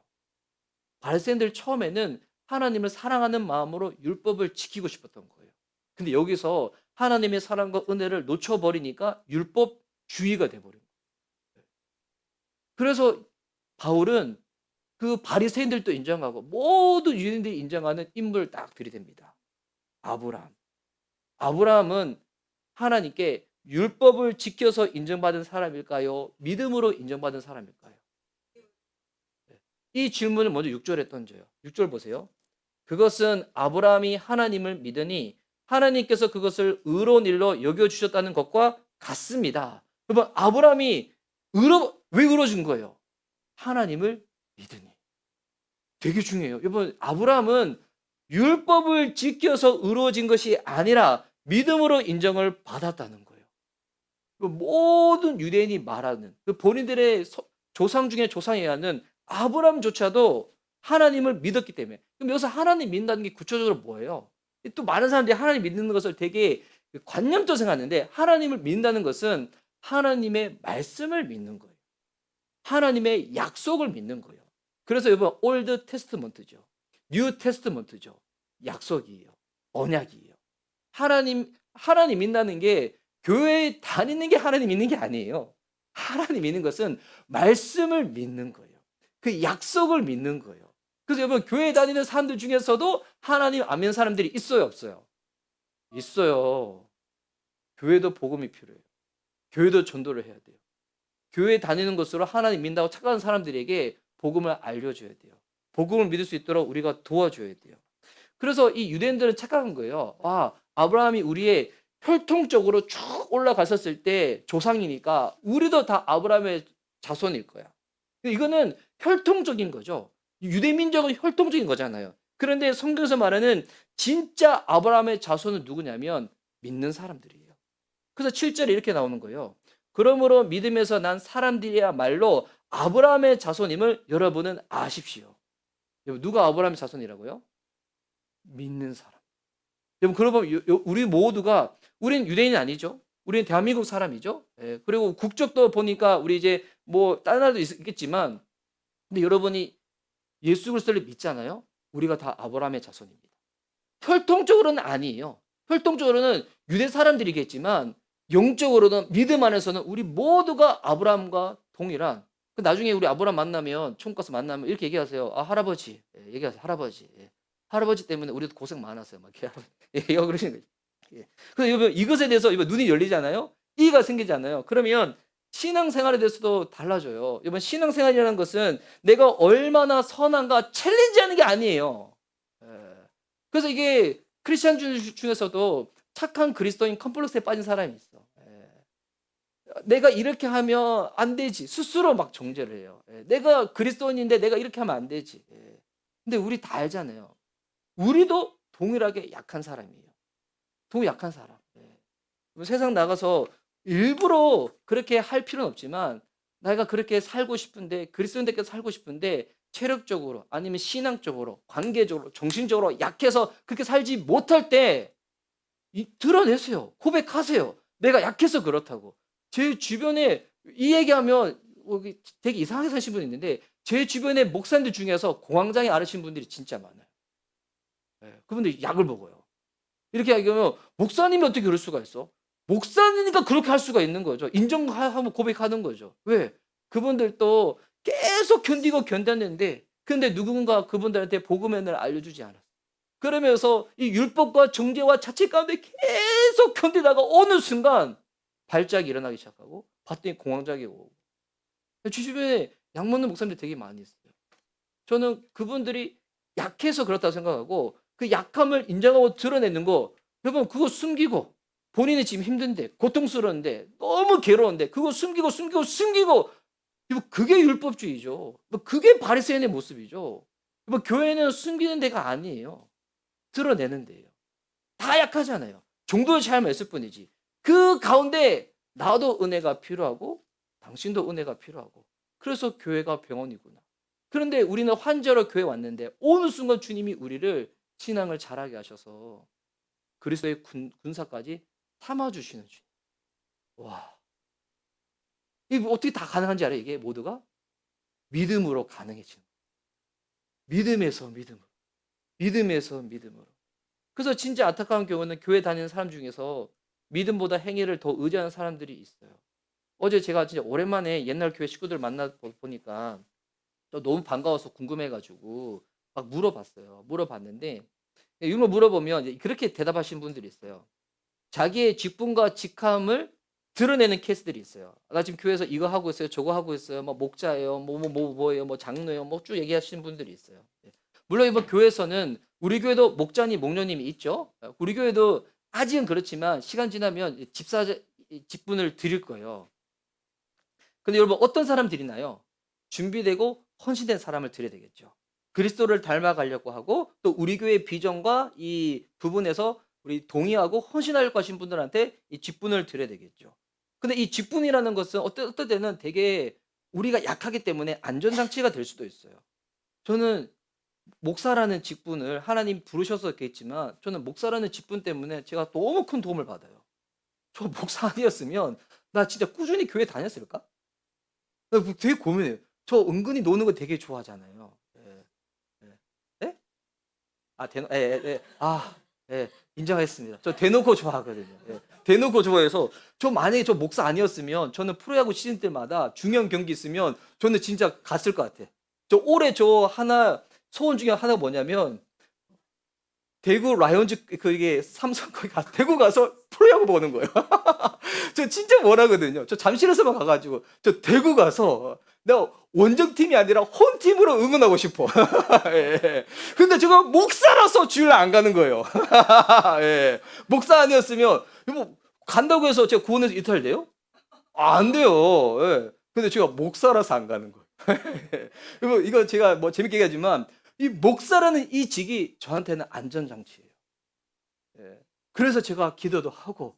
A: 바리새인들 처음에는 하나님을 사랑하는 마음으로 율법을 지키고 싶었던 거예요. 근데 여기서 하나님의 사랑과 은혜를 놓쳐버리니까 율법주의가 돼버린 거예요. 그래서 바울은 그 바리새인들도 인정하고 모든 유대인들이 인정하는 인물을 딱 들이댑니다. 아브라함. 아브라함은 하나님께 율법을 지켜서 인정받은 사람일까요? 믿음으로 인정받은 사람일까요? 이 질문을 먼저 6절에 던져요. 6절 보세요. 그것은 아브라함이 하나님을 믿으니 하나님께서 그것을 의로운 일로 여겨주셨다는 것과 같습니다. 여러분 아브라함이 왜 의로워진 거예요? 하나님을 믿으니. 되게 중요해요. 여러분 아브라함은 율법을 지켜서 의로워진 것이 아니라 믿음으로 인정을 받았다는 거예요. 모든 유대인이 말하는 그 본인들의 조상 중에 조상이어야 하는 아브라함조차도 하나님을 믿었기 때문에. 그럼 여기서 하나님 믿는다는 게 구체적으로 뭐예요? 또 많은 사람들이 하나님 믿는 것을 되게 관념적으로 생각하는데 하나님을 믿는다는 것은 하나님의 말씀을 믿는 거예요. 하나님의 약속을 믿는 거예요. 그래서 여러분 올드 테스트먼트죠. 뉴 테스트먼트죠. 약속이에요. 언약이에요. 하나님 믿는다는 게 교회에 다니는 게 하나님 믿는 게 아니에요. 하나님 믿는 것은 말씀을 믿는 거예요. 그 약속을 믿는 거예요. 그래서 여러분 교회에 다니는 사람들 중에서도 하나님 안 믿는 사람들이 있어요, 없어요? 있어요. 교회도 복음이 필요해요. 교회도 전도를 해야 돼요. 교회에 다니는 것으로 하나님 믿는다고 착각하는 사람들에게 복음을 알려줘야 돼요. 복음을 믿을 수 있도록 우리가 도와줘야 돼요. 그래서 이 유대인들은 착각한 거예요. 아브라함이 우리의 혈통적으로 쭉 올라갔었을 때 조상이니까 우리도 다 아브라함의 자손일 거야. 이거는 혈통적인 거죠. 유대 민족은 혈통적인 거잖아요. 그런데 성경에서 말하는 진짜 아브라함의 자손은 누구냐면 믿는 사람들이에요. 그래서 7절에 이렇게 나오는 거예요. 그러므로 믿음에서 난 사람들이야말로 아브라함의 자손임을 여러분은 아십시오. 누가 아브라함의 자손이라고요? 믿는 사람. 여러분 그러면 우리 모두가 우리는 유대인이 아니죠. 우리는 대한민국 사람이죠. 예, 그리고 국적도 보니까 우리 이제 뭐 다른 나라도 있겠지만 근데 여러분이 예수 그리스도를 믿잖아요. 우리가 다 아브라함의 자손입니다. 혈통적으로는 아니에요. 혈통적으로는 유대 사람들이겠지만 영적으로는 믿음 안에서는 우리 모두가 아브라함과 동일한 나중에 우리 아브라함 만나면 천국 가서 만나면 이렇게 얘기하세요. 아 할아버지 얘기하세요. 할아버지 할아버지 때문에 우리도 고생 많았어요. 막 이렇게 얘기하고 그러시는 거죠. 그래서 여러분 이것에 대해서 이번 눈이 열리잖아요. 이해가 생기잖아요. 그러면 신앙생활에 대해서도 달라져요. 이번 신앙생활이라는 것은 내가 얼마나 선한가 챌린지하는 게 아니에요. 그래서 이게 크리스천 중에서도 착한 그리스도인 컴플렉스에 빠진 사람이 있어. 내가 이렇게 하면 안 되지. 스스로 막 정죄를 해요. 내가 그리스도인인데 내가 이렇게 하면 안 되지. 근데 우리 다 알잖아요. 우리도 동일하게 약한 사람이에요. 동일 약한 사람. 세상 나가서 일부러 그렇게 할 필요는 없지만 내가 그렇게 살고 싶은데 그리스도인들께 살고 싶은데 체력적으로 아니면 신앙적으로 관계적으로 정신적으로 약해서 그렇게 살지 못할 때 드러내세요. 고백하세요. 내가 약해서 그렇다고. 제 주변에 이 얘기하면 되게 이상하게 사신 분이 있는데 제 주변에 목사님들 중에서 공황장애 앓으신 분들이 진짜 많아요. 그분들이 약을 먹어요. 이렇게 얘기하면 목사님이 어떻게 그럴 수가 있어? 목사니까 그렇게 할 수가 있는 거죠. 인정하고 고백하는 거죠. 왜? 그분들도 계속 견디고 견뎠는데 근데 누군가 그분들한테 복음의 은혜를 알려주지 않았어요. 그러면서 이 율법과 정죄와 자책 가운데 계속 견디다가 어느 순간 발작이 일어나기 시작하고 봤더니 공황장애가 오고 주변에 약 먹는 목사님들 되게 많이 있어요. 저는 그분들이 약해서 그렇다고 생각하고 그 약함을 인정하고 드러내는 거 여러분 그거 숨기고 본인이 지금 힘든데 고통스러운데 너무 괴로운데 그거 숨기고 그게 율법주의죠. 그게 바리새인의 모습이죠. 교회는 숨기는 데가 아니에요. 드러내는 데예요. 다 약하잖아요. 정도의 차이만 있을 뿐이지. 그 가운데 나도 은혜가 필요하고 당신도 은혜가 필요하고 그래서 교회가 병원이구나. 그런데 우리는 환자로 교회 왔는데 어느 순간 주님이 우리를 신앙을 잘하게 하셔서 그리스도의 군사까지 삼아주시는 주님. 와, 이게 어떻게 다 가능한지 알아요? 이게 모두가 믿음으로 가능해지는 믿음에서 믿음으로, 믿음에서 믿음으로. 그래서 진짜 안타까운 경우는 교회 다니는 사람 중에서 믿음보다 행위를 더 의지하는 사람들이 있어요. 어제 제가 진짜 오랜만에 옛날 교회 식구들 만나 보니까 너무 반가워서 궁금해가지고 막 물어봤어요. 물어봤는데 이런 거 물어보면 그렇게 대답하신 분들이 있어요. 자기의 직분과 직함을 드러내는 케이스들이 있어요. 나 지금 교회에서 이거 하고 있어요. 저거 하고 있어요. 뭐 목자예요. 뭐예요. 뭐 장로예요. 뭐 쭉 얘기하시는 분들이 있어요. 물론 이번 교회에서는 우리 교회도 목자님, 목녀님이 있죠. 우리 교회도 아직은 그렇지만 시간 지나면 집사 직분을 드릴 거예요. 근데 여러분 어떤 사람 드리나요? 준비되고 헌신된 사람을 드려야 되겠죠. 그리스도를 닮아가려고 하고 또 우리 교회의 비전과 이 부분에서 우리 동의하고 헌신하려고 하신 분들한테 이 직분을 드려야 되겠죠. 근데 이 직분이라는 것은 어떨 때는 되게 우리가 약하기 때문에 안전장치가 될 수도 있어요. 저는 목사라는 직분을 하나님 부르셔서겠지만 저는 목사라는 직분 때문에 제가 너무 큰 도움을 받아요. 저 목사 아니었으면 나 진짜 꾸준히 교회 다녔을까? 되게 고민해요. 저 은근히 노는 거 되게 좋아하잖아요. 예. 예. 네? 아, 아, 예. 인정했습니다. 저 대놓고 좋아하거든요. 예. 대놓고 좋아해서 저 만약에 저 목사 아니었으면 저는 프로야구 시즌 때마다 중요한 경기 있으면 저는 진짜 갔을 것 같아. 저 올해 저 하나 소원 중에 하나가 뭐냐면 대구 라이온즈 이게 삼성 거기 대구 가서 프로야구 보는 거예요. 저 진짜 원하거든요. 저 잠실에서만 가가지고 저 대구 가서 내가 원정팀이 아니라 홈팀으로 응원하고 싶어. 예. 근데 제가 목사라서 주일 안 가는 거예요. 예. 목사 아니었으면 뭐 간다고 해서 제가 구원에서 이탈돼요? 안 돼요. 예. 근데 제가 목사라서 안 가는 거예요. 이거 제가 뭐 재밌게 얘기하지만 이 목사라는 이 직이 저한테는 안전장치예요. 예. 그래서 제가 기도도 하고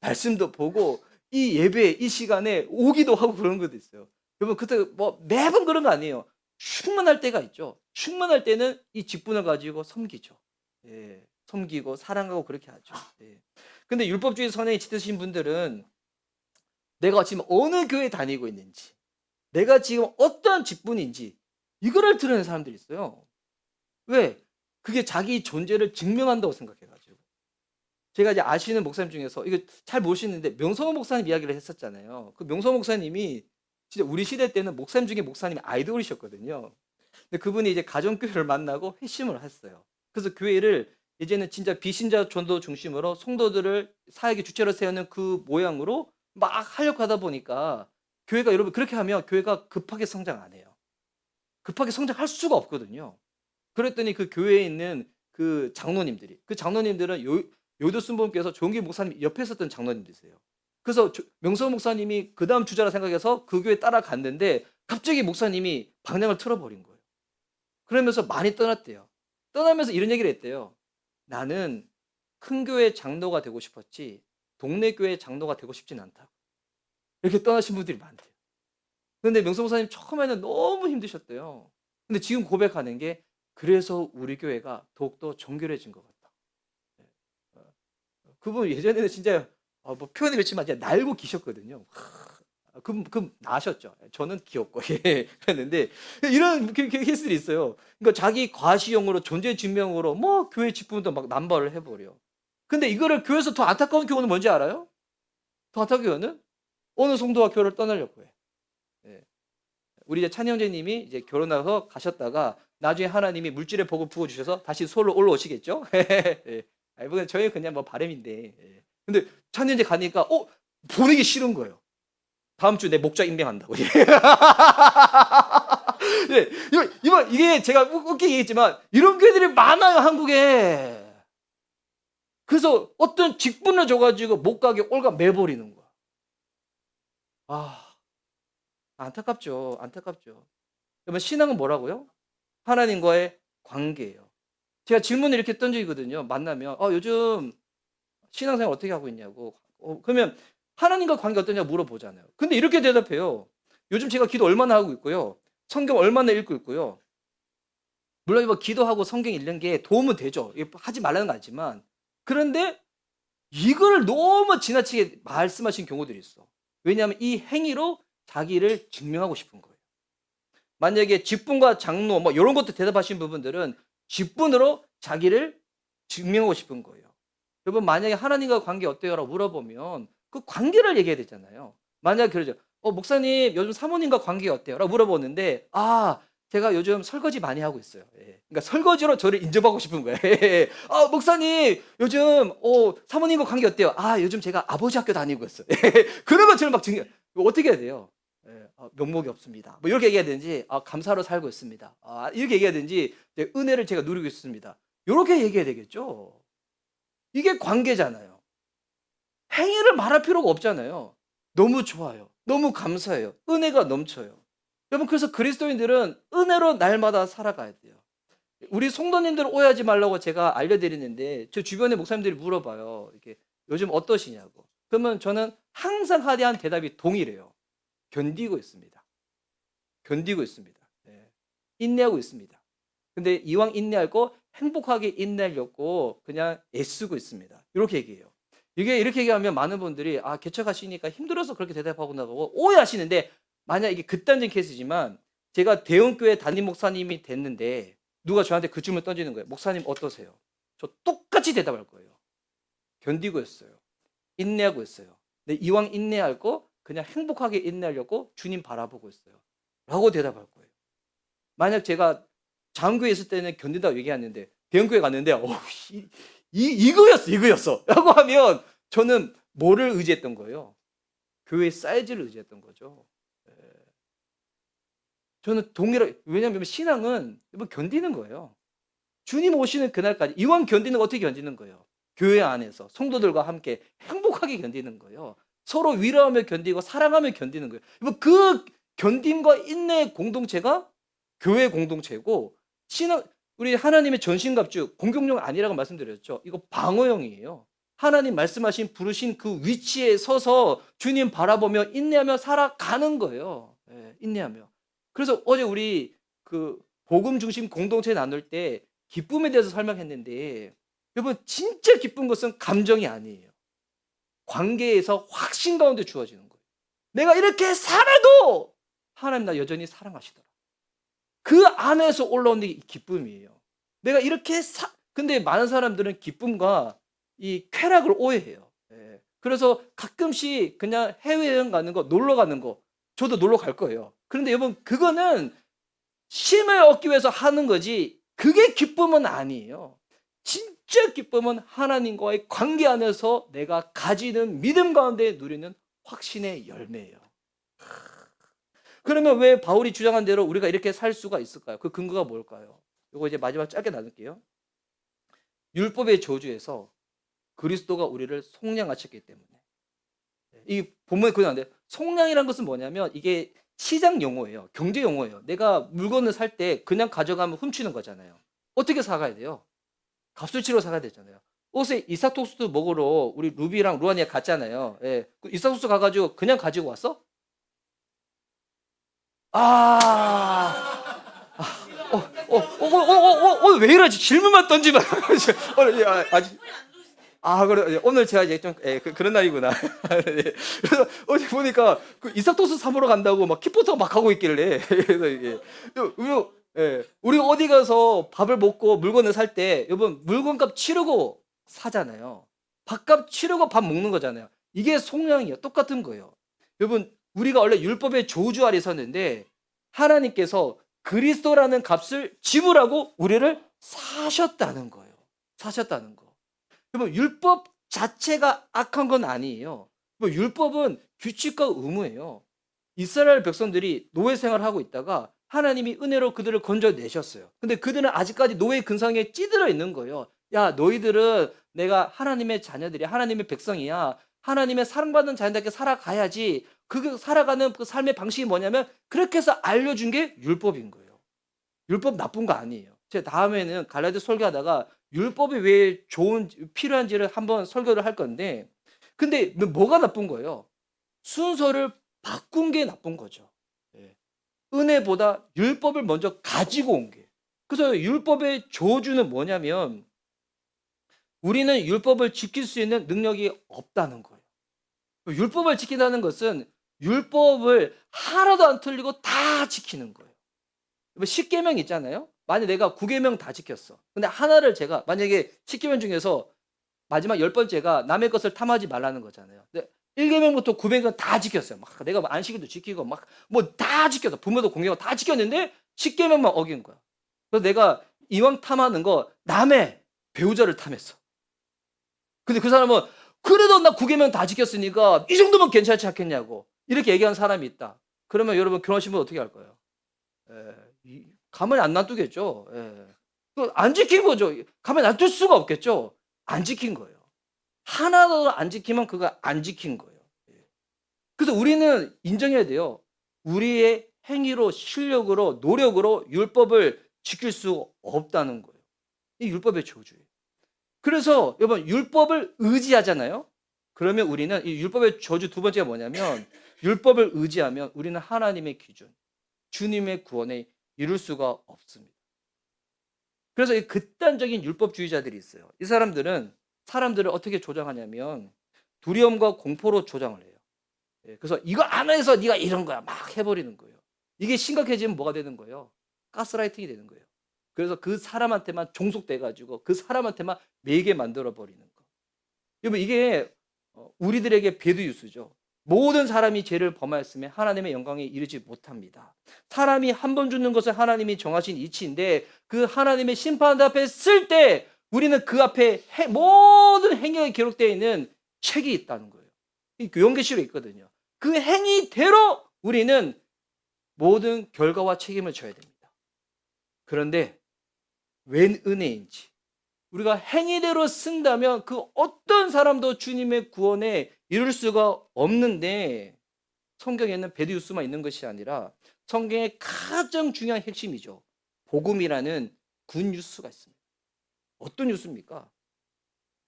A: 말씀도 보고 이 예배 이 시간에 오기도 하고 그런 것도 있어요. 여러분 그때 뭐 매번 그런 거 아니에요. 충만할 때가 있죠. 충만할 때는 이 직분을 가지고 섬기죠. 예. 섬기고 사랑하고 그렇게 하죠. 예. 근데 율법주의 선행에 짙으신 분들은 내가 지금 어느 교회 다니고 있는지, 내가 지금 어떤 직분인지 이거를 드러내는 사람들이 있어요. 왜? 그게 자기 존재를 증명한다고 생각해가지고. 제가 이제 아시는 목사님 중에서 이거 잘 모르시는데 명성호 목사님 이야기를 했었잖아요. 그 명성호 목사님이 진짜 우리 시대 때는 목사님 중에 목사님이 아이돌이셨거든요. 근데 그분이 이제 가정교회를 만나고 회심을 했어요. 그래서 교회를 이제는 진짜 비신자 전도 중심으로 성도들을 사역의 주체로 세우는 그 모양으로 막 하려고 하다 보니까 교회가, 여러분 그렇게 하면 교회가 급하게 성장 안 해요. 급하게 성장할 수가 없거든요. 그랬더니 그 교회에 있는 그 장로님들이, 그 장로님들은 요도순복음께서 조은기 목사님 옆에 있었던 장로님들이세요. 그래서 명서 목사님이 그 다음 주자라 생각해서 그 교회 따라갔는데 갑자기 목사님이 방향을 틀어버린 거예요. 그러면서 많이 떠났대요. 떠나면서 이런 얘기를 했대요. 나는 큰 교회 장로가 되고 싶었지 동네 교회 장로가 되고 싶진 않다. 이렇게 떠나신 분들이 많대요. 그런데 명서 목사님 처음에는 너무 힘드셨대요. 근데 지금 고백하는 게, 그래서 우리 교회가 더욱더 정결해진 것 같다. 그분 예전에는 진짜 뭐 표현이 그렇지만 진짜 날고 기셨거든요. 그럼 나셨죠. 저는 귀엽고 예, 그랬는데 이런 케이스들이 있어요. 그러니까 자기 과시용으로 존재 증명으로 뭐 교회 직분도 막 남발을 해버려. 근데 이거를 교회에서 더 안타까운 경우는 뭔지 알아요? 더 안타까운 경우는 어느 성도가 교회를 떠나려고 해. 예. 우리 이제 찬희 형제님이 이제 결혼해서 가셨다가 나중에 하나님이 물질의 복을 부어주셔서 다시 서울로 올라오시겠죠? 예. 이건 저희 그냥 뭐 바람인데. 예. 근데 찬희 형제 가니까 보내기 싫은 거예요. 다음 주 내 목자 임명한다고. 예. 이게 제가 웃기게 얘기했지만 이런 교회들이 많아요, 한국에. 그래서 어떤 직분을 줘가지고 못 가게 올가 매버리는 거야. 안타깝죠. 안타깝죠. 그러면 신앙은 뭐라고요? 하나님과의 관계예요. 제가 질문을 이렇게 던 적이 거든요. 만나면 요즘 신앙생활 어떻게 하고 있냐고. 그러면 하나님과 관계 어떠냐고 물어보잖아요. 근데 이렇게 대답해요. 요즘 제가 기도 얼마나 하고 있고요. 성경 얼마나 읽고 있고요. 물론 뭐 기도하고 성경 읽는 게 도움은 되죠. 하지 말라는 거 아니지만. 그런데 이걸 너무 지나치게 말씀하신 경우들이 있어. 왜냐하면 이 행위로 자기를 증명하고 싶은 거예요. 만약에 직분과 장로 뭐 이런 것도 대답하신 부분들은 직분으로 자기를 증명하고 싶은 거예요. 여러분 만약에 하나님과 관계 어때요라고 물어보면 그 관계를 얘기해야 되잖아요. 만약에 그러죠. 목사님 요즘 사모님과 관계 어때요라고 물어보는데 제가 요즘 설거지 많이 하고 있어요. 예. 그러니까 설거지로 저를 인정하고 싶은 거예요. 예. 목사님 요즘 사모님과 관계 어때요? 요즘 제가 아버지 학교 다니고 있어요. 그런 것처럼 막 증명. 어떻게 해야 돼요? 예. 명목이 없습니다. 뭐 이렇게 얘기해야 되는지 감사로 살고 있습니다. 이렇게 얘기해야 되는지 은혜를 제가 누리고 있습니다. 이렇게 얘기해야 되겠죠. 이게 관계잖아요. 행위를 말할 필요가 없잖아요. 너무 좋아요. 너무 감사해요. 은혜가 넘쳐요. 여러분 그래서 그리스도인들은 은혜로 날마다 살아가야 돼요. 우리 성도님들 오해하지 말라고 제가 알려드리는데 저 주변에 목사님들이 물어봐요. 이렇게 요즘 어떠시냐고. 그러면 저는 항상 하대한 대답이 동일해요. 견디고 있습니다. 견디고 있습니다. 네. 인내하고 있습니다. 근데 이왕 인내할 거 행복하게 인내하려고 그냥 애쓰고 있습니다. 이렇게 얘기해요. 이렇게 얘기하면 많은 분들이 개척하시니까 힘들어서 그렇게 대답하고 나가고 오해하시는데, 만약 이게 극단적인 케이스지만 제가 대형교회 담임 목사님이 됐는데 누가 저한테 그 질문을 던지는 거예요. 목사님 어떠세요? 저 똑같이 대답할 거예요. 견디고 있어요. 인내하고 있어요. 근데 이왕 인내할 거 그냥 행복하게 인내하려고 주님 바라보고 있어요. 라고 대답할 거예요. 만약 제가 장교에 있을 때는 견딘다고 얘기했는데 대형교회 갔는데 이거였어 라고 하면 저는 뭐를 의지했던 거예요? 교회 사이즈를 의지했던 거죠. 저는 왜냐하면 신앙은 견디는 거예요. 주님 오시는 그날까지 이왕 견디는 거 어떻게 견디는 거예요? 교회 안에서 성도들과 함께 행복하게 견디는 거예요. 서로 위로하며 견디고 사랑하며 견디는 거예요. 그 견딤과 인내의 공동체가 교회 공동체고, 우리 하나님의 전신갑주 공격용 아니라고 말씀드렸죠. 이거 방어용이에요. 하나님 말씀하신 부르신 그 위치에 서서 주님 바라보며 인내하며 살아가는 거예요. 인내하며. 그래서 어제 우리 그 복음 중심 공동체 나눌 때 기쁨에 대해서 설명했는데, 여러분 진짜 기쁜 것은 감정이 아니에요. 관계에서 확신 가운데 주어지는 거예요. 내가 이렇게 살아도 하나님 나 여전히 사랑하시더라. 그 안에서 올라오는 게 기쁨이에요. 내가 이렇게 근데 많은 사람들은 기쁨과 이 쾌락을 오해해요. 예. 그래서 가끔씩 그냥 해외여행 가는 거, 놀러 가는 거, 저도 놀러 갈 거예요. 그런데 여러분 그거는 쉼을 얻기 위해서 하는 거지 그게 기쁨은 아니에요. 진짜 기쁨은 하나님과의 관계 안에서 내가 가지는 믿음 가운데 누리는 확신의 열매예요. 그러면 왜 바울이 주장한 대로 우리가 이렇게 살 수가 있을까요? 그 근거가 뭘까요? 이거 이제 마지막 짧게 나눌게요. 율법의 저주에서 그리스도가 우리를 속량하셨기 때문에. 이 본문에 그거 나오는데 속량이라는 것은 뭐냐면 이게 시장 용어예요. 경제 용어예요. 내가 물건을 살 때 그냥 가져가면 훔치는 거잖아요. 어떻게 사가야 돼요? 값을 치러 사가야 되잖아요. 옷에 이삭토스트 먹으러 우리 루비랑 루안이가 갔잖아요. 예. 그 이삭토스트 가가지고 그냥 가지고 왔어? 왜 이러지? 질문만 던지면. 아직. 그래. 오늘 제가 이제 좀, 그런 날이구나. 예. 그래서 어제 보니까 그 이삭토스 사먹으러 간다고 막 키포터 막 하고 있길래. 그래서 이게. 우리 어디 가서 밥을 먹고 물건을 살 때, 여러분, 물건값 치르고 사잖아요. 밥값 치르고 밥 먹는 거잖아요. 이게 속량이에요. 똑같은 거예요. 여러분, 우리가 원래 율법의 저주 아래 섰는데, 하나님께서 그리스도라는 값을 지불하고 우리를 사셨다는 거예요. 사셨다는 거. 여러분 율법 자체가 악한 건 아니에요. 율법은 규칙과 의무예요. 이스라엘 백성들이 노예 생활을 하고 있다가 하나님이 은혜로 그들을 건져내셨어요. 근데 그들은 아직까지 노예 근성에 찌들어 있는 거예요. 야, 너희들은 내가 하나님의 자녀들이야. 하나님의 백성이야. 하나님의 사랑받는 자녀답게 살아가야지. 그 살아가는 그 삶의 방식이 뭐냐면 그렇게 해서 알려준 게 율법인 거예요. 율법 나쁜 거 아니에요. 제가 다음에는 갈라디아 설교하다가 율법이 왜 필요한지를 한번 설교를 할 건데, 근데 뭐가 나쁜 거예요? 순서를 바꾼 게 나쁜 거죠. 예. 은혜보다 율법을 먼저 가지고 온 게. 그래서 율법의 저주는 뭐냐면 우리는 율법을 지킬 수 있는 능력이 없다는 거예요. 율법을 지킨다는 것은 율법을 하나도 안 틀리고 다 지키는 거예요. 10계명 있잖아요. 만약 내가 9계명 다 지켰어. 근데 하나를 제가 만약에 10계명 중에서 마지막 10번째가 남의 것을 탐하지 말라는 거잖아요. 근데 1계명부터 900은 다 지켰어요. 막 내가 안식일도 지키고 막 뭐 다 지켰어. 부모도 공경하고 다 지켰는데 10계명만 어긴 거야. 그래서 내가 이왕 탐하는 거 남의 배우자를 탐했어. 근데 그 사람은 그래도 나 9계명 다 지켰으니까 이 정도면 괜찮지 않겠냐고 이렇게 얘기하는 사람이 있다. 그러면 여러분 결혼하신 분 어떻게 할 거예요? 가만히 안 놔두겠죠. 안 지킨 거죠. 가만히 놔둘 수가 없겠죠. 안 지킨 거예요. 하나도 안 지키면 그거 안 지킨 거예요. 그래서 우리는 인정해야 돼요. 우리의 행위로, 실력으로, 노력으로 율법을 지킬 수 없다는 거예요. 이 율법의 저주예요. 그래서 여러분 율법을 의지하잖아요. 그러면 우리는 이 율법의 저주 두 번째가 뭐냐면 율법을 의지하면 우리는 하나님의 기준, 주님의 구원에 이룰 수가 없습니다. 그래서 이 극단적인 율법주의자들이 있어요. 이 사람들은 사람들을 어떻게 조장하냐면 두려움과 공포로 조장을 해요. 그래서 이거 안 해서 네가 이런 거야 막 해버리는 거예요. 이게 심각해지면 뭐가 되는 거예요? 가스라이팅이 되는 거예요. 그래서 그 사람한테만 종속돼가지고 그 사람한테만 매이게 만들어버리는 거. 여러분 이게 우리들에게 배드뉴스죠. 모든 사람이 죄를 범하였으면 하나님의 영광에 이르지 못합니다. 사람이 한 번 죽는 것은 하나님이 정하신 이치인데 그 하나님의 심판 앞에 쓸 때 우리는 그 앞에 모든 행위가 기록되어 있는 책이 있다는 거예요. 요한계시록에 있거든요. 그 행위대로 우리는 모든 결과와 책임을 져야 됩니다. 그런데 웬 은혜인지 우리가 행위대로 쓴다면 그 어떤 사람도 주님의 구원에 이룰 수가 없는데 성경에는 배드뉴스만 있는 것이 아니라 성경의 가장 중요한 핵심이죠. 복음이라는 굿뉴스가 있습니다. 어떤 뉴스입니까?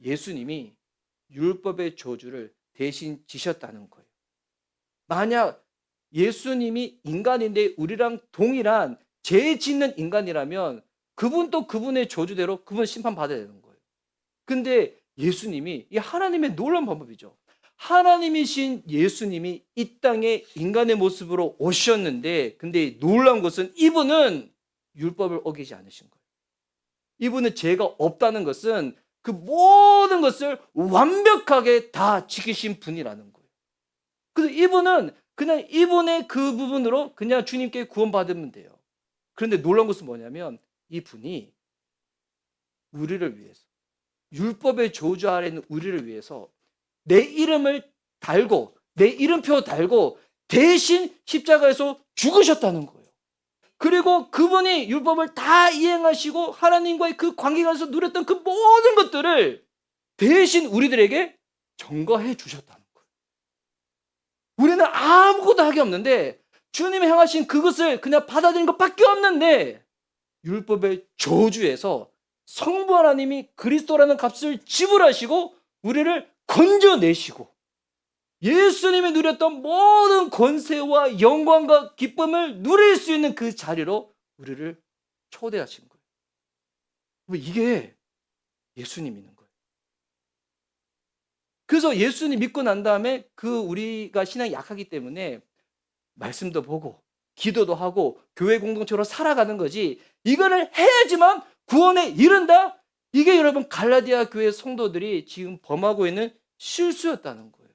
A: 예수님이 율법의 저주를 대신 지셨다는 거예요. 만약 예수님이 인간인데 우리랑 동일한 죄 짓는 인간이라면 그분도 그분의 저주대로 그분 심판받아야 되는 거예요. 근데 예수님이 이 하나님의 놀라운 방법이죠. 하나님이신 예수님이 이 땅에 인간의 모습으로 오셨는데, 근데 놀라운 것은 이분은 율법을 어기지 않으신 거예요. 이분은 죄가 없다는 것은 그 모든 것을 완벽하게 다 지키신 분이라는 거예요. 그래서 이분은 그냥 이분의 그 부분으로 그냥 주님께 구원받으면 돼요. 그런데 놀라운 것은 뭐냐면 이분이 우리를 위해서, 율법의 저주 아래 있는 우리를 위해서 내 이름을 달고, 내 이름표 달고 대신 십자가에서 죽으셨다는 거예요. 그리고 그분이 율법을 다 이행하시고 하나님과의 그 관계에서 누렸던 그 모든 것들을 대신 우리들에게 전가해 주셨다는 거예요. 우리는 아무것도 하기 없는데 주님이 행하신 그것을 그냥 받아들이는 것밖에 없는데, 율법의 저주에서 성부 하나님이 그리스도라는 값을 지불하시고 우리를 건져내시고 예수님이 누렸던 모든 권세와 영광과 기쁨을 누릴 수 있는 그 자리로 우리를 초대하신 거예요. 이게 예수님 믿는 거예요. 그래서 예수님 믿고 난 다음에 우리가 신앙이 약하기 때문에 말씀도 보고 기도도 하고 교회 공동체로 살아가는 거지, 이거를 해야지만 구원에 이른다? 이게 여러분 갈라디아 교회 성도들이 지금 범하고 있는 실수였다는 거예요.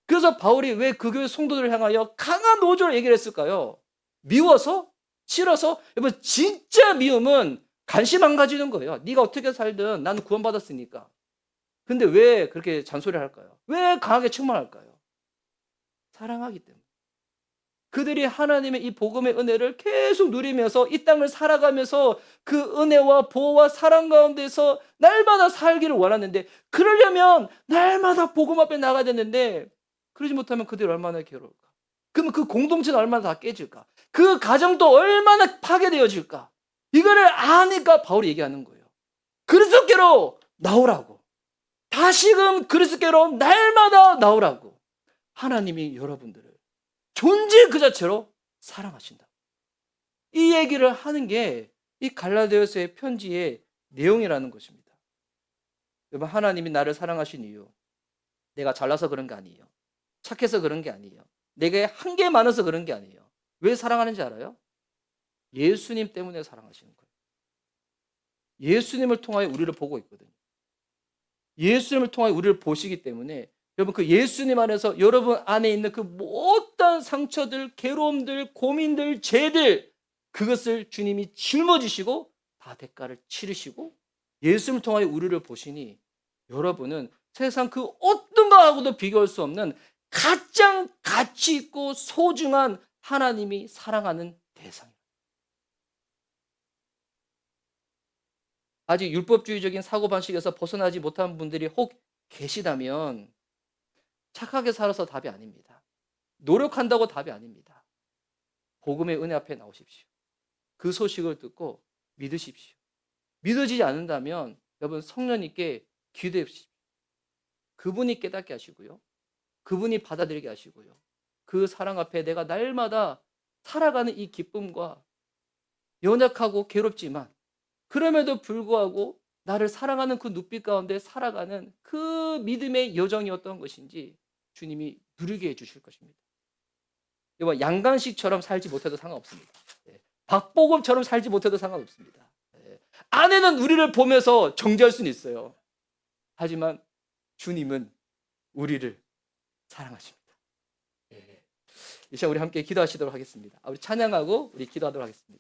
A: 그래서 바울이 왜 그 교회 성도들을 향하여 강한 노조를 얘기를 했을까요? 미워서? 싫어서? 여러분 진짜 미움은 관심 안 가지는 거예요. 네가 어떻게 살든 나는 구원받았으니까. 근데 왜 그렇게 잔소리를 할까요? 왜 강하게 책망할까요? 사랑하기 때문에. 그들이 하나님의 이 복음의 은혜를 계속 누리면서 이 땅을 살아가면서 그 은혜와 보호와 사랑 가운데서 날마다 살기를 원하는데, 그러려면 날마다 복음 앞에 나가야 되는데 그러지 못하면 그들이 얼마나 괴로울까? 그러면 그 공동체는 얼마나 다 깨질까? 그 가정도 얼마나 파괴되어질까? 이거를 아니까 바울이 얘기하는 거예요. 그리스도께로 나오라고. 다시금 그리스도께로 날마다 나오라고. 하나님이 여러분들을 존재 그 자체로 사랑하신다. 이 얘기를 하는 게 이 갈라디아서의 편지의 내용이라는 것입니다. 여러분, 하나님이 나를 사랑하신 이유, 내가 잘나서 그런 게 아니에요. 착해서 그런 게 아니에요. 내게 한 게 많아서 그런 게 아니에요. 왜 사랑하는지 알아요? 예수님 때문에 사랑하시는 거예요. 예수님을 통하여 우리를 보고 있거든요. 예수님을 통하여 우리를 보시기 때문에 여러분, 그 예수님 안에서 여러분 안에 있는 그 모든 상처들, 괴로움들, 고민들, 죄들, 그것을 주님이 짊어지시고 다 대가를 치르시고 예수님을 통하여 우리를 보시니 여러분은 세상 그 어떤 것하고도 비교할 수 없는 가장 가치 있고 소중한 하나님이 사랑하는 대상입니다. 아직 율법주의적인 사고방식에서 벗어나지 못한 분들이 혹 계시다면 착하게 살아서 답이 아닙니다. 노력한다고 답이 아닙니다. 복음의 은혜 앞에 나오십시오. 그 소식을 듣고 믿으십시오. 믿어지지 않는다면 여러분 성령님께 기도해 주십시오. 그분이 깨닫게 하시고요. 그분이 받아들이게 하시고요. 그 사랑 앞에 내가 날마다 살아가는 이 기쁨과 연약하고 괴롭지만 그럼에도 불구하고 나를 사랑하는 그 눈빛 가운데 살아가는 그 믿음의 여정이 어떤 것인지 주님이 누리게 해주실 것입니다. 양간식처럼 살지 못해도 상관없습니다. 박보검처럼 살지 못해도 상관없습니다. 아내는 우리를 보면서 정죄할 수는 있어요. 하지만 주님은 우리를 사랑하십니다. 이 시간 우리 함께 기도하시도록 하겠습니다. 우리 찬양하고 우리 기도하도록 하겠습니다.